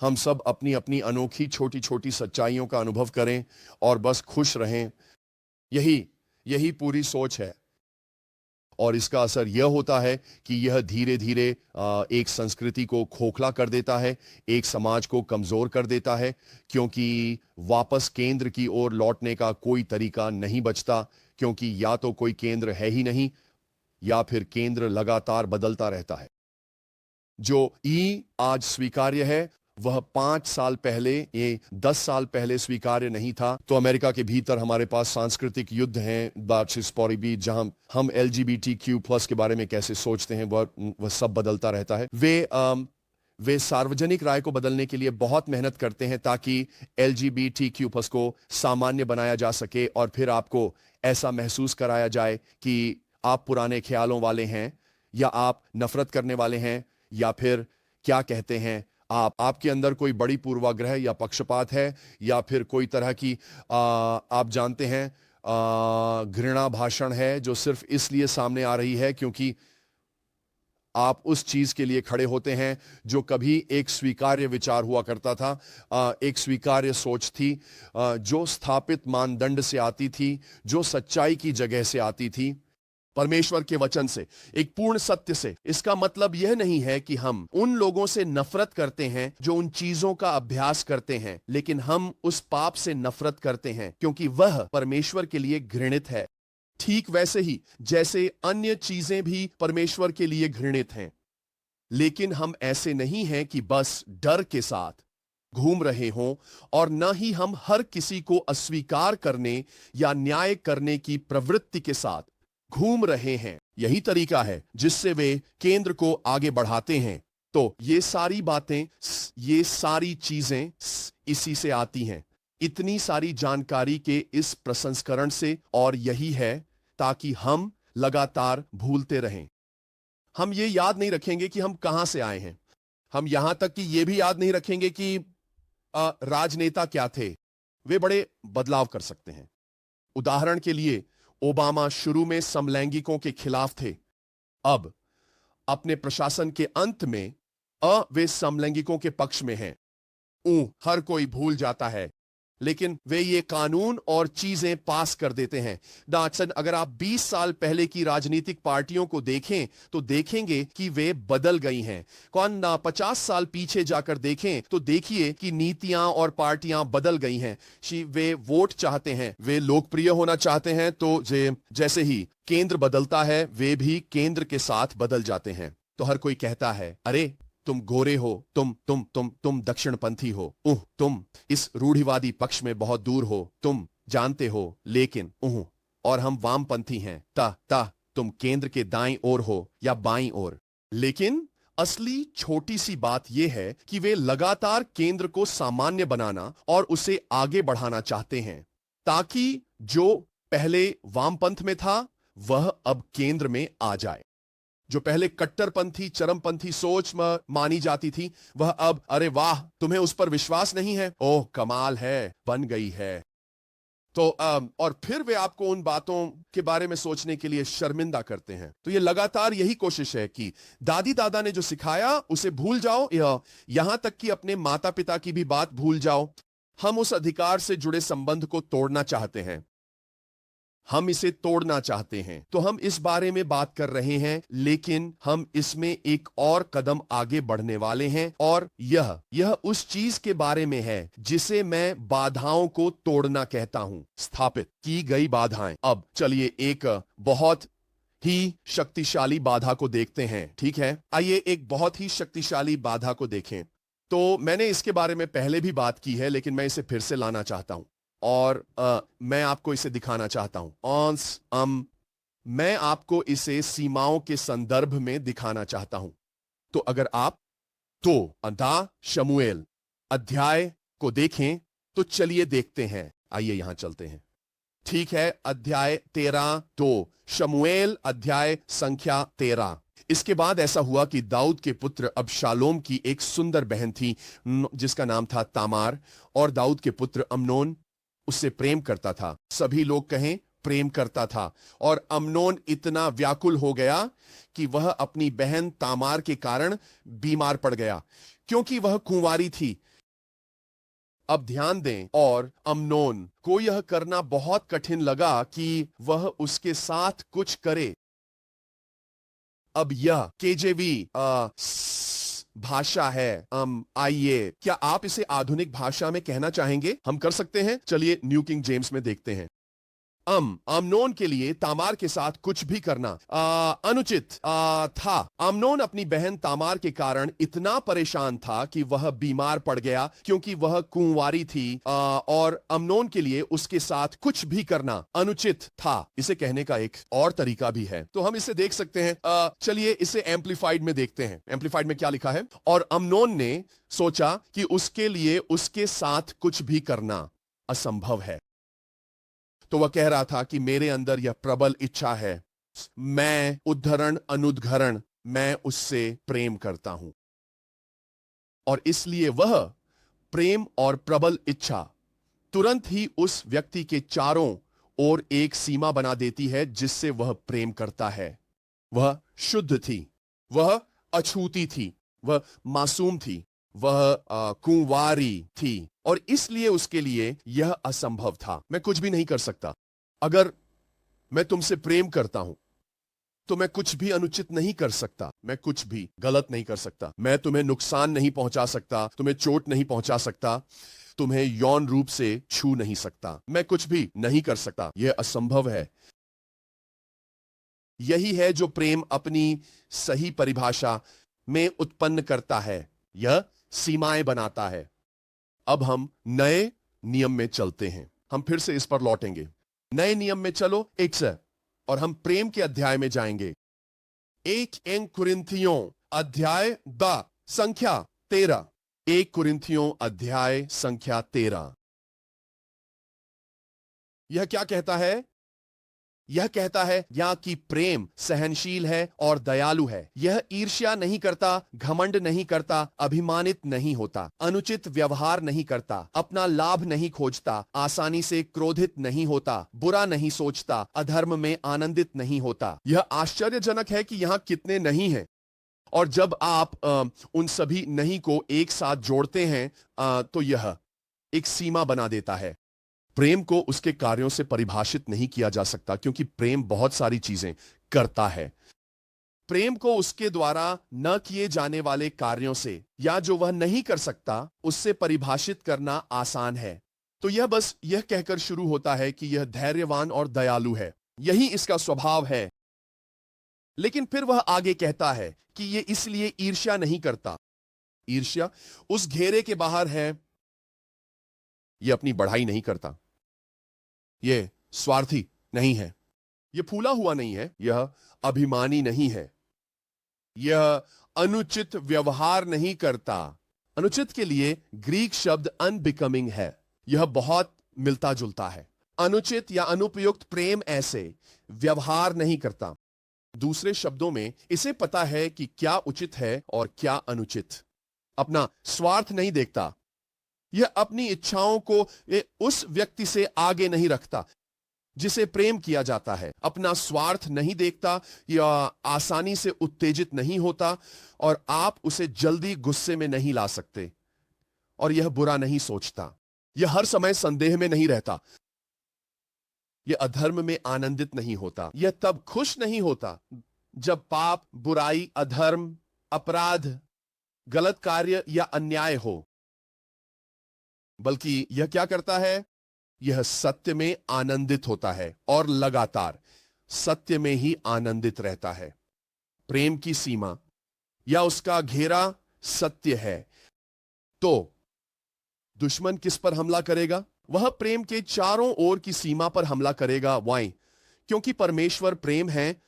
हम सब अपनी अपनी अनोखी छोटी छोटी सच्चाइयों का अनुभव करें और बस खुश रहें। यही यही पूरी सोच है। और इसका असर यह होता है कि यह धीरे धीरे एक संस्कृति को खोखला कर देता है, एक समाज को कमजोर कर देता है, क्योंकि वापस केंद्र की ओर लौटने का कोई तरीका नहीं बचता, क्योंकि या तो कोई केंद्र है ही नहीं या फिर केंद्र लगातार बदलता रहता है। जो ई आज स्वीकार्य है वह 5 साल पहले, ये 10 साल पहले स्वीकार्य नहीं था। तो अमेरिका के भीतर हमारे पास सांस्कृतिक युद्ध हैं, जहां हम LGBTQ+ के बारे में कैसे सोचते हैं वह सब बदलता रहता है। वे सार्वजनिक राय को बदलने के लिए बहुत मेहनत करते हैं ताकि LGBTQ+ को सामान्य बनाया जा सके और फिर आपको ऐसा महसूस कराया जाए कि आप पुराने ख्यालों वाले हैं या आप नफरत करने वाले हैं, या फिर क्या कहते हैं, आपके अंदर कोई बड़ी पूर्वाग्रह या पक्षपात है, या फिर कोई तरह की आप जानते हैं घृणा भाषण है जो सिर्फ इसलिए सामने आ रही है क्योंकि आप उस चीज के लिए खड़े होते हैं जो कभी एक स्वीकार्य विचार हुआ करता था, एक स्वीकार्य सोच थी, जो स्थापित मानदंड से आती थी, जो सच्चाई की जगह से आती थी, परमेश्वर के वचन से, एक पूर्ण सत्य से। इसका मतलब यह नहीं है कि हम उन लोगों से नफरत करते हैं जो उन चीजों का अभ्यास करते हैं, लेकिन हम उस पाप से नफरत करते हैं क्योंकि वह परमेश्वर के लिए घृणित है। ठीक वैसे ही जैसे अन्य चीजें भी परमेश्वर के लिए घृणित हैं। लेकिन हम ऐसे नहीं हैं कि बस डर के साथ घूम रहे हों, और न ही हम हर किसी को अस्वीकार करने या न्याय करने की प्रवृत्ति के साथ घूम रहे हैं। यही तरीका है जिससे वे केंद्र को आगे बढ़ाते हैं। तो ये सारी बातें, ये सारी चीजें इसी से आती हैं, इतनी सारी जानकारी के इस प्रसंस्करण से। और यही है ताकि हम लगातार भूलते रहें। हम ये याद नहीं रखेंगे कि हम कहां से आए हैं। हम यहां तक कि ये भी याद नहीं रखेंगे कि राजनेता क्या थे। वे बड़े बदलाव कर सकते हैं। उदाहरण के लिए, ओबामा शुरू में समलैंगिकों के खिलाफ थे। अब अपने प्रशासन के अंत में वे समलैंगिकों के पक्ष में हैं। हर कोई भूल जाता है, लेकिन वे ये कानून और चीजें पास कर देते हैं। डाटसन, अगर आप 20 साल पहले की राजनीतिक पार्टियों को देखें तो देखेंगे कि वे बदल गई हैं। 50 साल पीछे जाकर देखें तो देखिए कि नीतियां और पार्टियां बदल गई हैं। वे वोट चाहते हैं, वे लोकप्रिय होना चाहते हैं। तो जैसे ही केंद्र बदलता है वे भी केंद्र के साथ बदल जाते हैं। तो हर कोई कहता है, अरे तुम गोरे हो, तुम दक्षिणपंथी हो, तुम इस रूढ़िवादी पक्ष में बहुत दूर हो, तुम जानते हो, लेकिन और हम वामपंथी हैं, तुम केंद्र के दाईं ओर हो या बाईं ओर। लेकिन असली छोटी सी बात यह है कि वे लगातार केंद्र को सामान्य बनाना और उसे आगे बढ़ाना चाहते हैं, ताकि जो पहले वामपंथ में था वह अब केंद्र में आ जाए। जो पहले कट्टरपंथी, चरमपंथी सोच मानी जाती थी, वह अब, अरे वाह, तुम्हें उस पर विश्वास नहीं है, ओह कमाल है, बन गई है। तो और फिर वे आपको उन बातों के बारे में सोचने के लिए शर्मिंदा करते हैं। तो ये लगातार यही कोशिश है कि दादी दादा ने जो सिखाया उसे भूल जाओ, यहां तक कि अपने माता पिता की भी बात भूल जाओ। हम उस अधिकार से जुड़े संबंध को तोड़ना चाहते हैं, हम इसे तोड़ना चाहते हैं। तो हम इस बारे में बात कर रहे हैं, लेकिन हम इसमें एक और कदम आगे बढ़ने वाले हैं, और यह उस चीज के बारे में है जिसे मैं बाधाओं को तोड़ना कहता हूं, स्थापित की गई बाधाएं। अब चलिए एक बहुत ही शक्तिशाली बाधा को देखते हैं। ठीक है, आइए एक बहुत ही शक्तिशाली बाधा को देखें। तो मैंने इसके बारे में पहले भी बात की है, लेकिन मैं इसे फिर से लाना चाहता हूं और मैं आपको इसे दिखाना चाहता हूं। मैं आपको इसे सीमाओं के संदर्भ में दिखाना चाहता हूं। तो अगर आप तो दा शमूएल अध्याय को देखें तो चलिए देखते हैं। आइए यहां चलते हैं। ठीक है, अध्याय 13 तो शमूएल अध्याय संख्या 13। इसके बाद ऐसा हुआ कि दाऊद के पुत्र अबशालोम की एक सुंदर बहन थी जिसका नाम था तामार, और दाऊद के पुत्र अम्नोन उससे प्रेम करता था। सभी लोग कहें प्रेम करता था। और अम्नोन इतना व्याकुल हो गया कि वह अपनी बहन तामार के कारण बीमार पड़ गया, क्योंकि वह कुंवारी थी। अब ध्यान दें, और अम्नोन को यह करना बहुत कठिन लगा कि वह उसके साथ कुछ करे। अब यह केजेवी भाषा है। आइए, क्या आप इसे आधुनिक भाषा में कहना चाहेंगे? हम कर सकते हैं। चलिए न्यू किंग जेम्स में देखते हैं। अम्नोन के लिए तामार के साथ कुछ भी करना अनुचित था। अम्नोन अपनी बहन तामार के कारण इतना परेशान था कि वह बीमार पड़ गया, क्योंकि वह कुंवारी थी, और अम्नोन के लिए उसके साथ कुछ भी करना अनुचित था। इसे कहने का एक और तरीका भी है, तो हम इसे देख सकते हैं। चलिए इसे एम्पलीफाइड में देखते हैं। एम्पलीफाइड में क्या लिखा है? और अम्नोन ने सोचा कि उसके लिए उसके साथ कुछ भी करना असंभव है। तो वह कह रहा था कि मेरे अंदर यह प्रबल इच्छा है, मैं उद्धरण अनुद्घरण, मैं उससे प्रेम करता हूं। और इसलिए वह प्रेम और प्रबल इच्छा तुरंत ही उस व्यक्ति के चारों ओर एक सीमा बना देती है जिससे वह प्रेम करता है। वह शुद्ध थी, वह अछूती थी, वह मासूम थी, वह कुंवारी थी, और इसलिए उसके लिए यह असंभव था। मैं कुछ भी नहीं कर सकता। अगर मैं तुमसे प्रेम करता हूं तो मैं कुछ भी अनुचित नहीं कर सकता, मैं कुछ भी गलत नहीं कर सकता, मैं तुम्हें नुकसान नहीं पहुंचा सकता, तुम्हें चोट नहीं पहुंचा सकता, तुम्हें यौन रूप से छू नहीं सकता, मैं कुछ भी नहीं कर सकता। यह असंभव है। यही है जो प्रेम अपनी सही परिभाषा में उत्पन्न करता है। यह सीमाएं बनाता है। अब हम नए नियम में चलते हैं। हम फिर से इस पर लौटेंगे। नए नियम में चलो एक से, और हम प्रेम के अध्याय में जाएंगे। 1 कुरिन्थियों अध्याय संख्या 13। 1 कुरिन्थियों अध्याय संख्या 13। यह क्या कहता है? यह कहता है या कि प्रेम सहनशील है और दयालु है। यह ईर्ष्या नहीं करता, घमंड नहीं करता, अभिमानित नहीं होता, अनुचित व्यवहार नहीं करता, अपना लाभ नहीं खोजता, आसानी से क्रोधित नहीं होता, बुरा नहीं सोचता, अधर्म में आनंदित नहीं होता। यह आश्चर्यजनक है कि यहां कितने नहीं हैं। और जब आप उन सभी नहीं को एक साथ जोड़ते हैं तो यह एक सीमा बना देता है। प्रेम को उसके कार्यों से परिभाषित नहीं किया जा सकता, क्योंकि प्रेम बहुत सारी चीजें करता है। प्रेम को उसके द्वारा न किए जाने वाले कार्यों से, या जो वह नहीं कर सकता, उससे परिभाषित करना आसान है। तो यह बस यह कहकर शुरू होता है कि यह धैर्यवान और दयालु है, यही इसका स्वभाव है। लेकिन फिर वह आगे कहता है कि यह इसलिए ईर्ष्या नहीं करता। ईर्ष्या उस घेरे के बाहर है। यह अपनी बढ़ाई नहीं करता, यह स्वार्थी नहीं है, यह फूला हुआ नहीं है, यह अभिमानी नहीं है, यह अनुचित व्यवहार नहीं करता। अनुचित के लिए ग्रीक शब्द अनबिकमिंग है। यह बहुत मिलता जुलता है। अनुचित या अनुपयुक्त प्रेम ऐसे व्यवहार नहीं करता। दूसरे शब्दों में इसे पता है कि क्या उचित है और क्या अनुचित। अपना स्वार्थ नहीं देखता। यह अपनी इच्छाओं को उस व्यक्ति से आगे नहीं रखता जिसे प्रेम किया जाता है। अपना स्वार्थ नहीं देखता, या आसानी से उत्तेजित नहीं होता, और आप उसे जल्दी गुस्से में नहीं ला सकते। और यह बुरा नहीं सोचता। यह हर समय संदेह में नहीं रहता। यह अधर्म में आनंदित नहीं होता। यह तब खुश नहीं होता जब पाप, बुराई, अधर्म, अपराध, गलत कार्य या अन्याय हो, बल्कि यह क्या करता है? यह सत्य में आनंदित होता है और लगातार सत्य में ही आनंदित रहता है। प्रेम की सीमा या उसका घेरा सत्य है। तो दुश्मन किस पर हमला करेगा? वह प्रेम के चारों ओर की सीमा पर हमला करेगा। वाई? क्योंकि परमेश्वर प्रेम है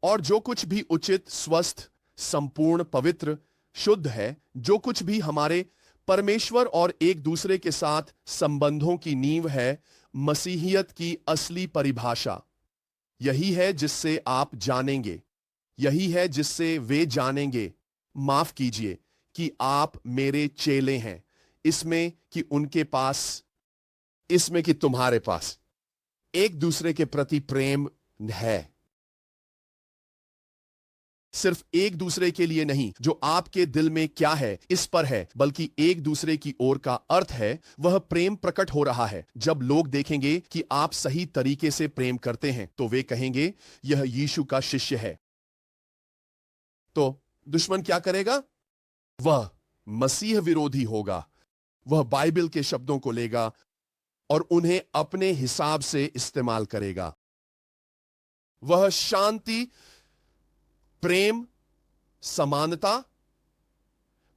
और जो कुछ भी उचित, स्वस्थ, संपूर्ण, पवित्र, शुद्ध है, जो कुछ भी हमारे परमेश्वर और एक दूसरे के साथ संबंधों की नींव है, मसीहियत की असली परिभाषा यही है जिससे आप जानेंगे, यही है जिससे वे जानेंगे, माफ कीजिए, कि आप मेरे चेले हैं, इसमें कि उनके पास, इसमें कि तुम्हारे पास एक दूसरे के प्रति प्रेम है। सिर्फ एक दूसरे के लिए नहीं, जो आपके दिल में क्या है इस पर है, बल्कि एक दूसरे की ओर का अर्थ है। वह प्रेम प्रकट हो रहा है जब लोग देखेंगे कि आप सही तरीके से प्रेम करते हैं, तो वे कहेंगे यह यीशु का शिष्य है। तो दुश्मन क्या करेगा? वह मसीह विरोधी होगा। वह बाइबल के शब्दों को लेगा और उन्हें अपने हिसाब से इस्तेमाल करेगा। वह शांति, प्रेम, समानता,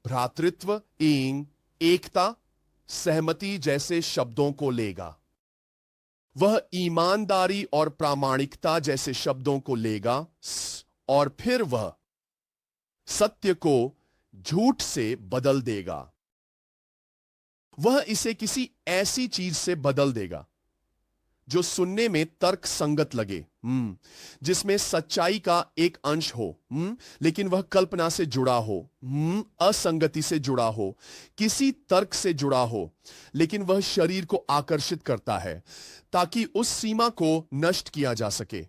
भ्रातृत्व, एकता, सहमति जैसे शब्दों को लेगा। वह ईमानदारी और प्रामाणिकता जैसे शब्दों को लेगा और फिर वह सत्य को झूठ से बदल देगा। वह इसे किसी ऐसी चीज से बदल देगा जो सुनने में तर्क संगत लगे, जिसमें सच्चाई का एक अंश हो, लेकिन वह कल्पना से जुड़ा हो, असंगति से जुड़ा हो, किसी तर्क से जुड़ा हो, लेकिन वह शरीर को आकर्षित करता है ताकि उस सीमा को नष्ट किया जा सके।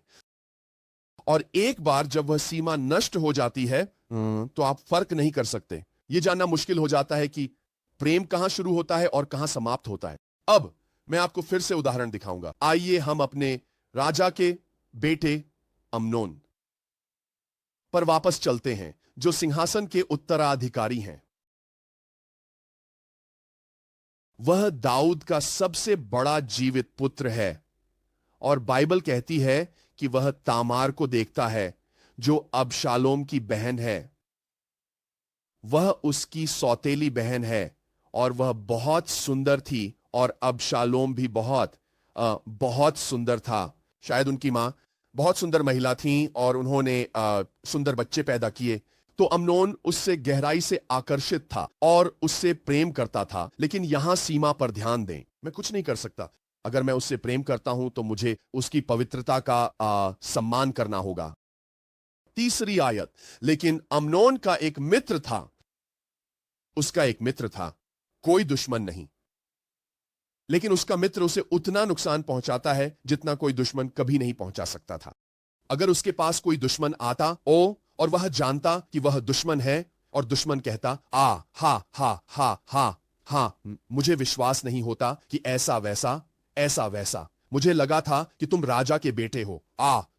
और एक बार जब वह सीमा नष्ट हो जाती है, तो आप फर्क नहीं कर सकते। यह जानना मुश्किल हो जाता है कि प्रेम कहां शुरू होता है और कहां समाप्त होता है। अब मैं आपको फिर से उदाहरण दिखाऊंगा। आइए हम अपने राजा के बेटे अम्नोन पर वापस चलते हैं, जो सिंहासन के उत्तराधिकारी हैं। वह दाऊद का सबसे बड़ा जीवित पुत्र है और बाइबल कहती है कि वह तामार को देखता है, जो अबशालोम की बहन है। वह उसकी सौतेली बहन है और वह बहुत सुंदर थी और अबशालोम भी बहुत सुंदर था। शायद उनकी मां बहुत सुंदर महिला थी और उन्होंने सुंदर बच्चे पैदा किए। तो अम्नोन उससे गहराई से आकर्षित था और उससे प्रेम करता था। लेकिन यहां सीमा पर ध्यान दें, मैं कुछ नहीं कर सकता। अगर मैं उससे प्रेम करता हूं तो मुझे उसकी पवित्रता का सम्मान करना होगा। तीसरी आयत, लेकिन अम्नोन का एक मित्र था, उसका एक मित्र था, कोई दुश्मन नहीं, लेकिन उसका मित्र उसे उतना नुकसान पहुंचाता है जितना कोई दुश्मन कभी नहीं पहुंचा सकता था। अगर उसके पास कोई दुश्मन आता और वह जानता कि वह दुश्मन है और दुश्मन कहता हा, मुझे विश्वास नहीं होता कि ऐसा वैसा, मुझे लगा था कि तुम राजा के बेटे हो,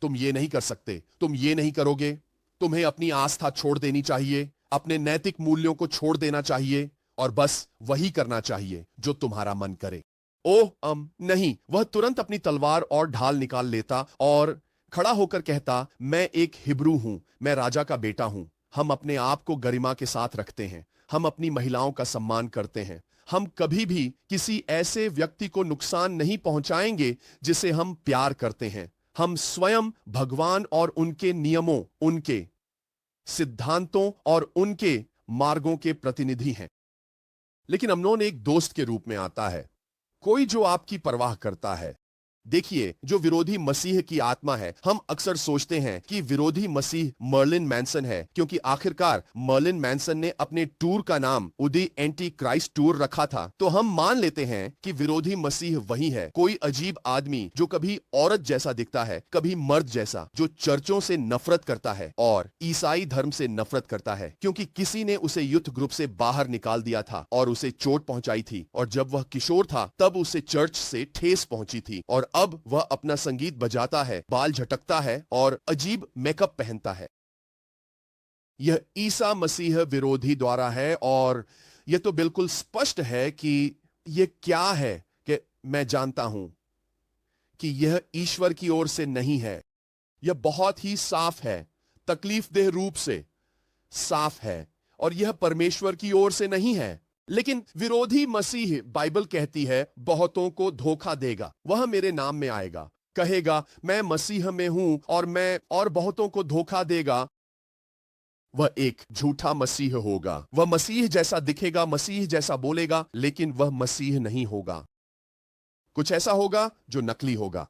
तुम ये नहीं कर सकते, तुम ये नहीं करोगे, तुम्हें अपनी आस्था छोड़ देनी चाहिए, अपने नैतिक मूल्यों को छोड़ देना चाहिए और बस वही करना चाहिए जो तुम्हारा मन करे। नहीं, वह तुरंत अपनी तलवार और ढाल निकाल लेता और खड़ा होकर कहता, मैं एक हिब्रू हूं, मैं राजा का बेटा हूं। हम अपने आप को गरिमा के साथ रखते हैं, हम अपनी महिलाओं का सम्मान करते हैं, हम कभी भी किसी ऐसे व्यक्ति को नुकसान नहीं पहुंचाएंगे जिसे हम प्यार करते हैं। हम स्वयं भगवान और उनके नियमों, उनके सिद्धांतों और उनके मार्गों के प्रतिनिधि हैं। लेकिन अम्नोन एक दोस्त के रूप में आता है, कोई जो आपकी परवाह करता है। देखिए, जो विरोधी मसीह की आत्मा है, हम अक्सर सोचते हैं कि विरोधी मसीह मर्लिन मैनसन है, क्योंकि आखिरकार मर्लिन मैनसन ने अपने टूर का नाम उदी एंटी क्राइस्ट टूर रखा था। तो हम मान लेते हैं कि विरोधी मसीह वही है, कोई अजीब आदमी जो कभी औरत जैसा दिखता है, कभी मर्द जैसा, जो चर्चों से नफरत करता है और ईसाई धर्म से नफरत करता है, क्योंकि किसी ने उसे यूथ ग्रुप से बाहर निकाल दिया था और उसे चोट पहुंचाई थी, और जब वह किशोर था तब उसे चर्च से ठेस पहुंची थी, और अब वह अपना संगीत बजाता है, बाल झटकता है और अजीब मेकअप पहनता है। यह ईसा मसीह विरोधी द्वारा है और यह तो बिल्कुल स्पष्ट है कि यह क्या है कि मैं जानता हूं कि यह ईश्वर की ओर से नहीं है। यह बहुत ही साफ है, तकलीफदेह रूप से साफ है, और यह परमेश्वर की ओर से नहीं है। लेकिन विरोधी मसीह, बाइबल कहती है, बहुतों को धोखा देगा। वह मेरे नाम में आएगा, कहेगा मैं मसीह में हूं और मैं और बहुतों को धोखा देगा। वह एक झूठा मसीह होगा। वह मसीह जैसा दिखेगा, मसीह जैसा बोलेगा, लेकिन वह मसीह नहीं होगा। कुछ ऐसा होगा जो नकली होगा।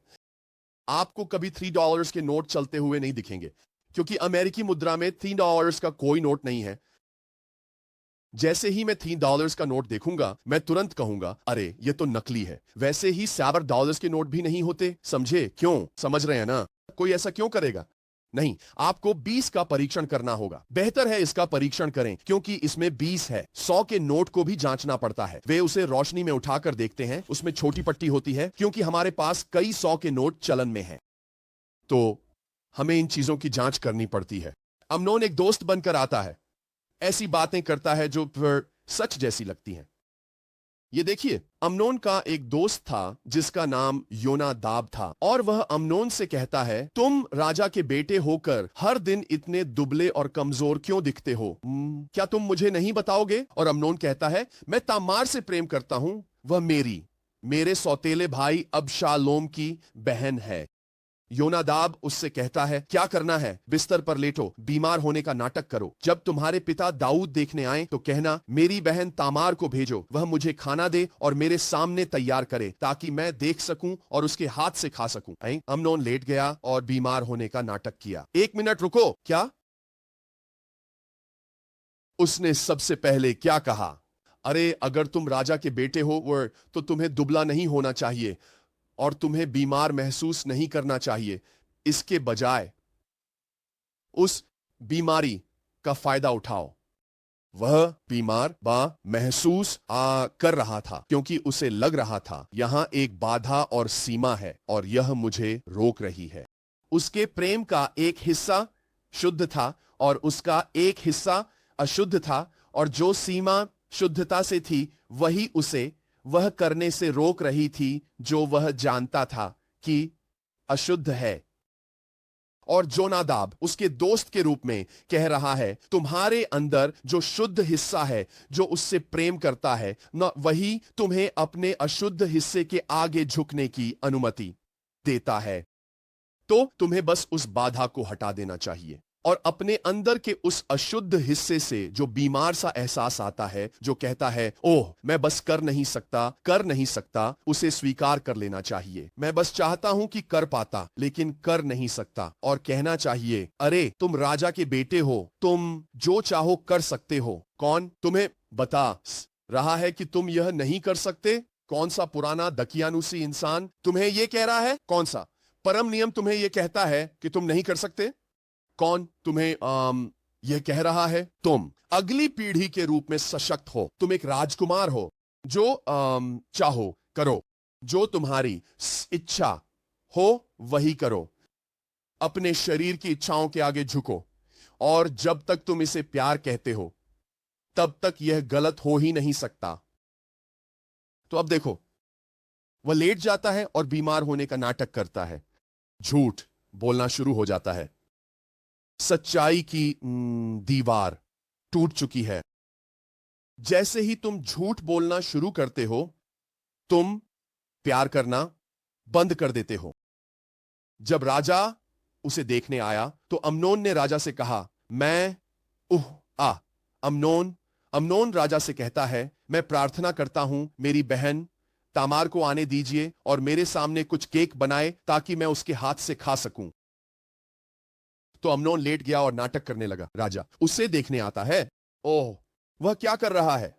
आपको कभी $3 के नोट चलते हुए नहीं दिखेंगे, क्योंकि अमेरिकी मुद्रा में $3 का कोई नोट नहीं है। जैसे ही मैं $3 का नोट देखूंगा, मैं तुरंत कहूंगा, अरे ये तो नकली है। वैसे ही $7 के नोट भी नहीं होते, समझे? क्यों? समझ रहे हैं ना? कोई ऐसा क्यों करेगा? नहीं, आपको 20 का परीक्षण करना होगा। बेहतर है इसका परीक्षण करें, क्योंकि इसमें 20 है। 100 के नोट को भी जांचना पड़ता है। वे उसे रोशनी में उठाकर देखते हैं, उसमें छोटी पट्टी होती है, क्योंकि हमारे पास कई 100 के नोट चलन में हैं। तो हमें इन चीजों की जांच करनी पड़ती है। अमनोन एक दोस्त बनकर आता है, ऐसी बातें करता है जो फिर सच जैसी लगती हैं। ये देखिए, अमनोन का एक दोस्त था जिसका नाम योनादाब था, और वह अमनोन से कहता है, तुम राजा के बेटे होकर हर दिन इतने दुबले और कमजोर क्यों दिखते हो? क्या तुम मुझे नहीं बताओगे? और अमनोन कहता है, मैं तामार से प्रेम करता हूं, वह मेरे सौतेले भाई अबशालोम की बहन है। योनादाब उससे कहता है, क्या करना है? बिस्तर पर लेटो, बीमार होने का नाटक करो। जब तुम्हारे पिता दाऊद देखने आए तो कहना, मेरी बहन तामार को भेजो, वह मुझे खाना दे और मेरे सामने तैयार करे, ताकि मैं देख सकूं और उसके हाथ से खा सकूं। अमनोन लेट गया और बीमार होने का नाटक किया। 1 मिनट रुको, क्या? उसने सबसे पहले क्या कहा? अरे, अगर तुम राजा के बेटे हो तो तुम्हें दुबला नहीं होना चाहिए और तुम्हें बीमार महसूस नहीं करना चाहिए। इसके बजाय उस बीमारी का फायदा उठाओ। वह बीमार महसूस कर रहा था, क्योंकि उसे लग रहा था यहां एक बाधा और सीमा है और यह मुझे रोक रही है। उसके प्रेम का एक हिस्सा शुद्ध था और उसका एक हिस्सा अशुद्ध था, और जो सीमा शुद्धता से थी वही उसे वह करने से रोक रही थी जो वह जानता था कि अशुद्ध है। और जोनादाब उसके दोस्त के रूप में कह रहा है, तुम्हारे अंदर जो शुद्ध हिस्सा है, जो उससे प्रेम करता है, न वही तुम्हें अपने अशुद्ध हिस्से के आगे झुकने की अनुमति देता है। तो तुम्हें बस उस बाधा को हटा देना चाहिए और अपने अंदर के उस अशुद्ध हिस्से से जो बीमार सा एहसास आता है, जो कहता है, ओह मैं बस कर नहीं सकता, उसे स्वीकार कर लेना चाहिए। मैं बस चाहता हूं कि कर पाता, लेकिन कर नहीं सकता। और कहना चाहिए, अरे तुम राजा के बेटे हो, तुम जो चाहो कर सकते हो। कौन तुम्हें बता रहा है कि तुम यह नहीं कर सकते? कौन सा पुराना दकियानुसी इंसान तुम्हें यह कह रहा है? कौन सा परम नियम तुम्हें यह कहता है कि तुम नहीं कर सकते? कौन तुम्हें यह कह रहा है? तुम अगली पीढ़ी के रूप में सशक्त हो, तुम एक राजकुमार हो। जो चाहो करो, जो तुम्हारी इच्छा हो वही करो। अपने शरीर की इच्छाओं के आगे झुको, और जब तक तुम इसे प्यार कहते हो तब तक यह गलत हो ही नहीं सकता। तो अब देखो, वह लेट जाता है और बीमार होने का नाटक करता है, झूठ बोलना शुरू हो जाता है। सच्चाई की दीवार टूट चुकी है। जैसे ही तुम झूठ बोलना शुरू करते हो, तुम प्यार करना बंद कर देते हो। जब राजा उसे देखने आया तो अमनोन ने राजा से कहा, अमनोन राजा से कहता है, मैं प्रार्थना करता हूं मेरी बहन तामार को आने दीजिए और मेरे सामने कुछ केक बनाए ताकि मैं उसके हाथ से खा सकूं। तो अमनोन लेट गया और नाटक करने लगा। राजा उसे देखने आता है। ओह, वह क्या कर रहा है?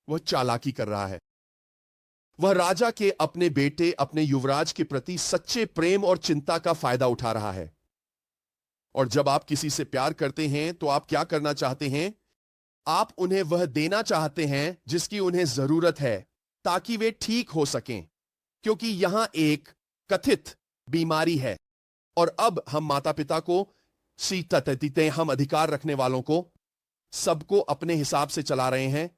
वह चालाकी कर रहा है। वह राजा के अपने बेटे, अपने युवराज के प्रति सच्चे प्रेम और चिंता का फायदा उठा रहा है। और जब आप किसी से प्यार करते हैं तो आप क्या करना चाहते हैं? आप उन्हें वह देना चाहते हैं जिसकी उन्हें जरूरत है, ताकि वे ठीक हो सकें, क्योंकि यहां एक कथित बीमारी है। और अब हम माता पिता को, हम अधिकार रखने वालों को, सबको अपने हिसाब से चला रहे हैं,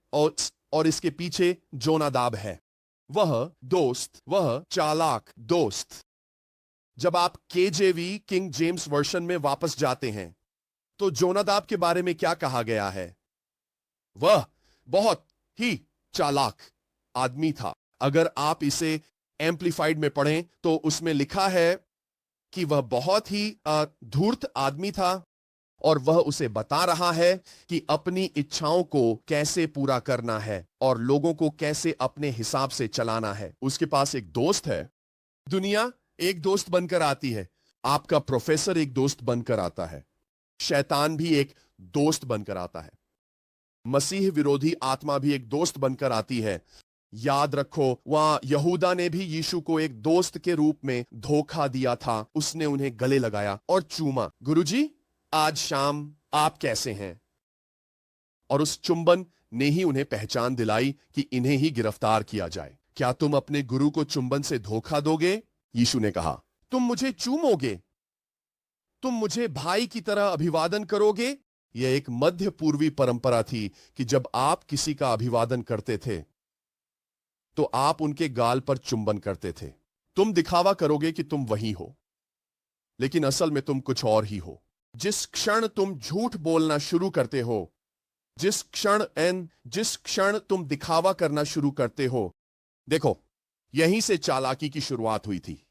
और इसके पीछे जोनादाब है। वह चालाक दोस्त। जब आप केजेवी किंग जेम्स वर्शन में वापस जाते हैं तो जोनादाब के बारे में क्या कहा गया है? वह बहुत ही चालाक आदमी था। अगर आप इसे एम्प्लीफाइड में पढ़ें तो उसमें लिखा है कि वह बहुत ही धूर्त आदमी था और वह उसे बता रहा है कि अपनी इच्छाओं को कैसे पूरा करना है और लोगों को कैसे अपने हिसाब से चलाना है। उसके पास एक दोस्त है। दुनिया एक दोस्त बनकर आती है। आपका प्रोफेसर एक दोस्त बनकर आता है। शैतान भी एक दोस्त बनकर आता है। मसीह विरोधी आत्मा भी एक दोस्त बनकर आती है। याद रखो, वहां यहूदा ने भी यीशु को एक दोस्त के रूप में धोखा दिया था। उसने उन्हें गले लगाया और चूमा, गुरुजी आज शाम आप कैसे हैं? और उस चुंबन ने ही उन्हें पहचान दिलाई कि इन्हें ही गिरफ्तार किया जाए। क्या तुम अपने गुरु को चुंबन से धोखा दोगे? यीशु ने कहा, तुम मुझे चूमोगे? तुम मुझे भाई की तरह अभिवादन करोगे? यह एक मध्य पूर्वी परंपरा थी कि जब आप किसी का अभिवादन करते थे तो आप उनके गाल पर चुंबन करते थे। तुम दिखावा करोगे कि तुम वही हो, लेकिन असल में तुम कुछ और ही हो। जिस क्षण तुम झूठ बोलना शुरू करते हो, जिस क्षण तुम दिखावा करना शुरू करते हो, देखो, यहीं से चालाकी की शुरुआत हुई थी।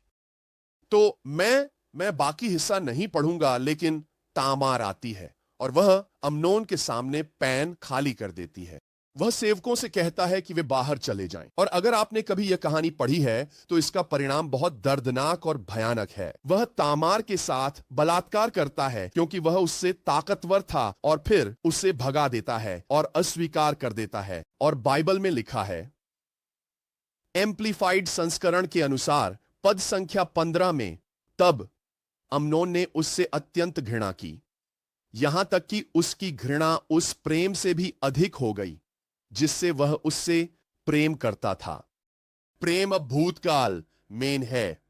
तो मैं बाकी हिस्सा नहीं पढ़ूंगा, लेकिन तामार आती है और वह अम्नोन के सामने पैन खाली कर देती है। वह सेवकों से कहता है कि वे बाहर चले जाएं। और अगर आपने कभी यह कहानी पढ़ी है तो इसका परिणाम बहुत दर्दनाक और भयानक है। वह तामार के साथ बलात्कार करता है क्योंकि वह उससे ताकतवर था और फिर उसे भगा देता है और अस्वीकार कर देता है। और बाइबल में लिखा है, एम्प्लीफाइड संस्करण के अनुसार पद संख्या 15 में, तब अम्नोन ने उससे अत्यंत घृणा की, यहां तक कि उसकी घृणा उस प्रेम से भी अधिक हो गई जिससे वह उससे प्रेम करता था। प्रेम अब भूतकाल में है।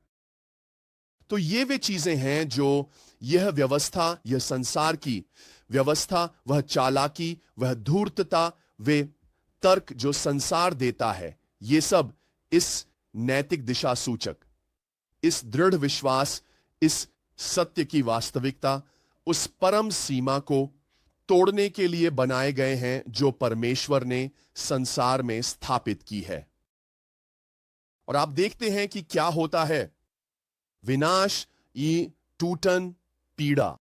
तो ये वे चीजें हैं जो यह व्यवस्था, यह संसार की व्यवस्था, वह चालाकी, वह धूर्तता, वे तर्क जो संसार देता है, ये सब इस नैतिक दिशा सूचक, इस दृढ़ विश्वास, इस सत्य की वास्तविकता, उस परम सीमा को तोड़ने के लिए बनाए गए हैं जो परमेश्वर ने संसार में स्थापित की है। और आप देखते हैं कि क्या होता है, विनाश, ये टूटन, पीड़ा,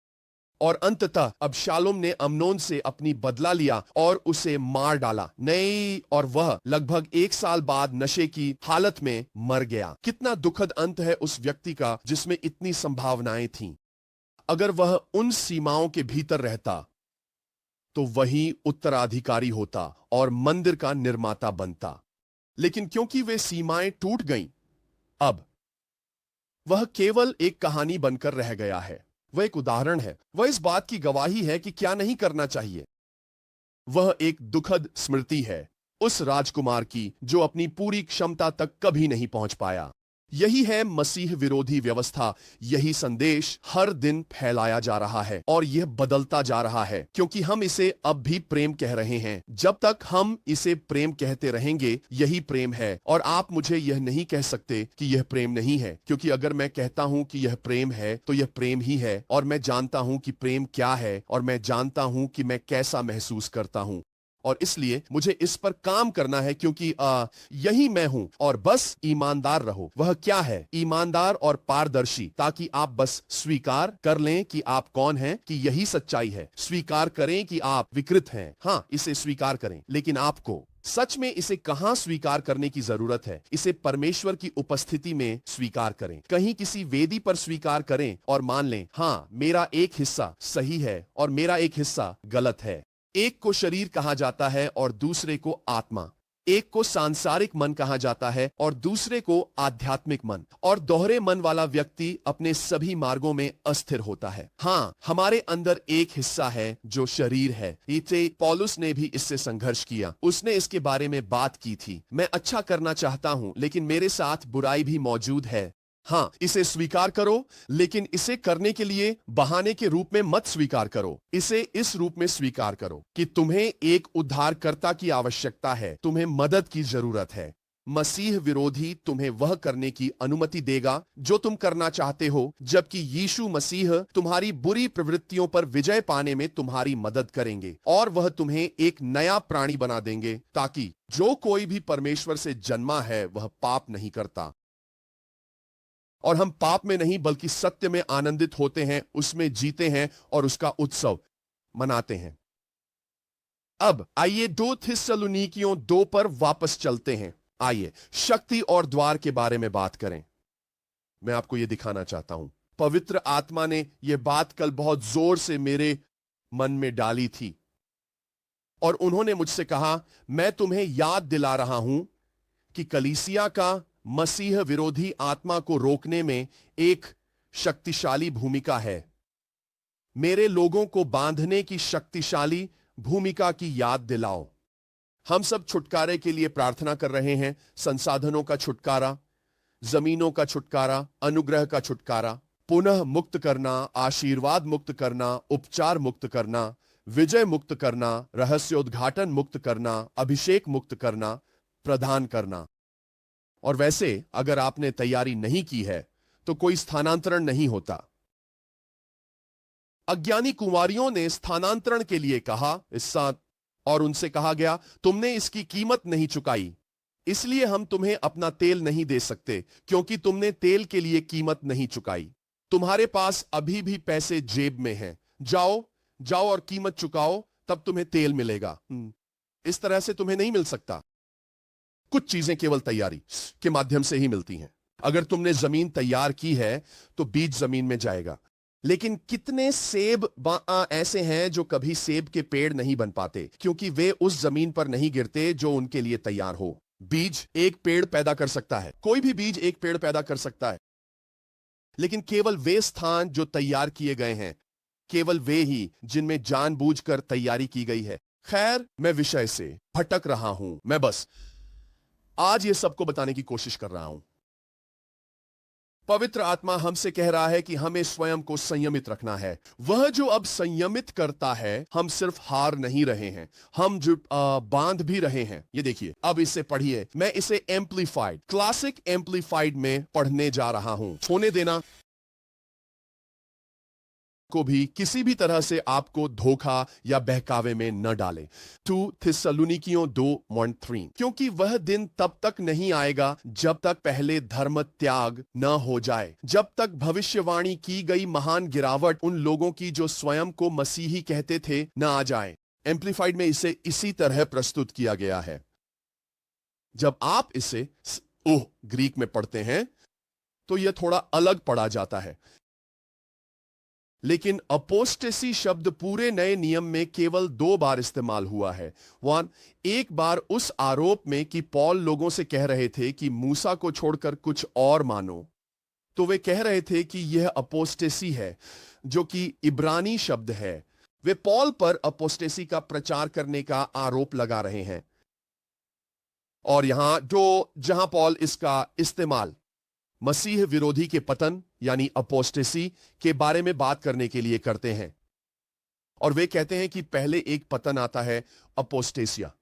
और अंततः अबशालोम ने अम्नोन से अपनी बदला लिया और उसे मार डाला। नहीं, और वह लगभग 1 साल बाद नशे की हालत में मर गया। कितना दुखद अंत है उस व्यक्ति का जिसमें इतनी संभावनाएं थीं। अगर वह उन सीमाओं के भीतर रहता तो वही उत्तराधिकारी होता और मंदिर का निर्माता बनता। लेकिन क्योंकि वे सीमाएं टूट गईं, अब वह केवल एक कहानी बनकर रह गया है। वह एक उदाहरण है, वह इस बात की गवाही है कि क्या नहीं करना चाहिए। वह एक दुखद स्मृति है उस राजकुमार की जो अपनी पूरी क्षमता तक कभी नहीं पहुंच पाया। यही है मसीह विरोधी व्यवस्था। यही संदेश हर दिन फैलाया जा रहा है और यह बदलता जा रहा है, क्योंकि हम इसे अब भी प्रेम कह रहे हैं। जब तक हम इसे प्रेम कहते रहेंगे, यही प्रेम है। और आप मुझे यह नहीं कह सकते कि यह प्रेम नहीं है, क्योंकि अगर मैं कहता हूं कि यह प्रेम है तो यह प्रेम ही है। और मैं जानता हूं कि प्रेम क्या है और मैं जानता हूं कि मैं कैसा महसूस करता हूं। और इसलिए मुझे इस पर काम करना है, क्योंकि यही मैं हूं। और बस ईमानदार रहो। वह क्या है? ईमानदार और पारदर्शी, ताकि आप बस स्वीकार कर लें कि आप कौन हैं, कि यही सच्चाई है। स्वीकार करें कि आप विकृत हैं। हां, इसे स्वीकार करें, लेकिन आपको सच में इसे कहां स्वीकार करने की जरूरत है? इसे परमेश्वर की उपस्थिति में स्वीकार करें। कहीं किसी वेदी पर स्वीकार करें और मान लें, हां, मेरा एक हिस्सा सही है और मेरा एक हिस्सा गलत है। एक को शरीर कहा जाता है और दूसरे को आत्मा। एक को सांसारिक मन कहा जाता है और दूसरे को आध्यात्मिक मन। और दोहरे मन वाला व्यक्ति अपने सभी मार्गों में अस्थिर होता है। हां, हमारे अंदर एक हिस्सा है जो शरीर है। इसे पौलुस ने भी इससे संघर्ष किया। उसने इसके बारे में बात की थी। मैं अच्छा करना चाहता हूं, लेकिन मेरे साथ बुराई भी मौजूद है। हां, इसे स्वीकार करो, लेकिन इसे करने के लिए बहाने के रूप में मत स्वीकार करो। इसे इस रूप में स्वीकार करो कि तुम्हें एक उद्धारकर्ता की आवश्यकता है, तुम्हें मदद की जरूरत है। मसीह विरोधी तुम्हें वह करने की अनुमति देगा जो तुम करना चाहते हो, जबकि यीशु मसीह तुम्हारी बुरी प्रवृत्तियों पर विजय पाने में तुम्हारी मदद करेंगे और वह तुम्हें एक नया प्राणी बना देंगे, ताकि जो कोई भी परमेश्वर से जन्मा है वह पाप नहीं करता। और हम पाप में नहीं बल्कि सत्य में आनंदित होते हैं, उसमें जीते हैं और उसका उत्सव मनाते हैं। अब आइए 2 थिस्सलुनीकियों 2 पर वापस चलते हैं। आइए शक्ति और द्वार के बारे में बात करें। मैं आपको यह दिखाना चाहता हूं। पवित्र आत्मा ने यह बात कल बहुत जोर से मेरे मन में डाली थी और उन्होंने मुझसे कहा, मैं तुम्हें याद दिला रहा हूं कि कलीसिया का मसीह विरोधी आत्मा को रोकने में एक शक्तिशाली भूमिका है। मेरे लोगों को बांधने की शक्तिशाली भूमिका की याद दिलाओ। हम सब छुटकारे के लिए प्रार्थना कर रहे हैं, संसाधनों का छुटकारा, जमीनों का छुटकारा, अनुग्रह का छुटकारा, पुनः मुक्त करना, आशीर्वाद मुक्त करना, उपचार मुक्त करना, विजय मुक्त करना, रहस्योद्घाटन मुक्त करना, अभिषेक मुक्त करना, प्रदान करना। और वैसे अगर आपने तैयारी नहीं की है तो कोई स्थानांतरण नहीं होता। अज्ञानी कुंवारियों ने स्थानांतरण के लिए कहा इस साथ, और उनसे कहा गया, तुमने इसकी कीमत नहीं चुकाई, इसलिए हम तुम्हें अपना तेल नहीं दे सकते, क्योंकि तुमने तेल के लिए कीमत नहीं चुकाई। तुम्हारे पास अभी भी पैसे जेब में हैं, जाओ जाओ और कीमत चुकाओ, तब तुम्हें तेल मिलेगा। इस तरह से तुम्हें नहीं मिल सकता। कुछ चीजें केवल तैयारी के माध्यम से ही मिलती हैं। अगर तुमने जमीन तैयार की है तो बीज जमीन में जाएगा, लेकिन कितने सेब ऐसे हैं जो कभी सेब के पेड़ नहीं बन पाते, क्योंकि वे उस जमीन पर नहीं गिरते जो उनके लिए तैयार हो। बीज एक पेड़ पैदा कर सकता है, कोई भी बीज एक पेड़ पैदा कर सकता है, लेकिन केवल वे स्थान जो तैयार किए गए हैं, केवल वे ही जिनमें जानबूझकर तैयारी की गई है। खैर, मैं विषय से भटक रहा हूं। मैं बस आज ये सबको बताने की कोशिश कर रहा हूं। पवित्र आत्मा हमसे कह रहा है कि हमें स्वयं को संयमित रखना है। वह जो अब संयमित करता है, हम सिर्फ हार नहीं रहे हैं, हम जो बांध भी रहे हैं। ये देखिए, अब इसे पढ़िए। मैं इसे एम्पलीफाइड, क्लासिक एम्पलीफाइड में पढ़ने जा रहा हूं। होने देना को भी किसी भी तरह से आपको धोखा या बहकावे में न डाले। 2 थिस्सलुनीकियों 2:3, क्योंकि वह दिन तब तक नहीं आएगा जब तक पहले धर्म त्याग न हो जाए, जब तक भविष्यवाणी की गई महान गिरावट उन लोगों की जो स्वयं को मसीही कहते थे न आ जाए। एम्पलीफाइड में इसे इसी तरह प्रस्तुत किया गया है। जब आप इसे ग्रीक में पढ़ते हैं तो यह थोड़ा अलग पढ़ा जाता है, लेकिन अपोस्टेसी शब्द पूरे नए नियम में केवल 2 बार इस्तेमाल हुआ है। 1, एक बार उस आरोप में कि पौल लोगों से कह रहे थे कि मूसा को छोड़कर कुछ और मानो, तो वे कह रहे थे कि यह अपोस्टेसी है, जो कि इब्रानी शब्द है। वे पौल पर अपोस्टेसी का प्रचार करने का आरोप लगा रहे हैं, और जहां पौल इसका इस्तेमाल मसीह विरोधी के पतन यानी अपोस्टेसी के बारे में बात करने के लिए करते हैं, और वे कहते हैं कि पहले एक पतन आता है, अपोस्टेसिया।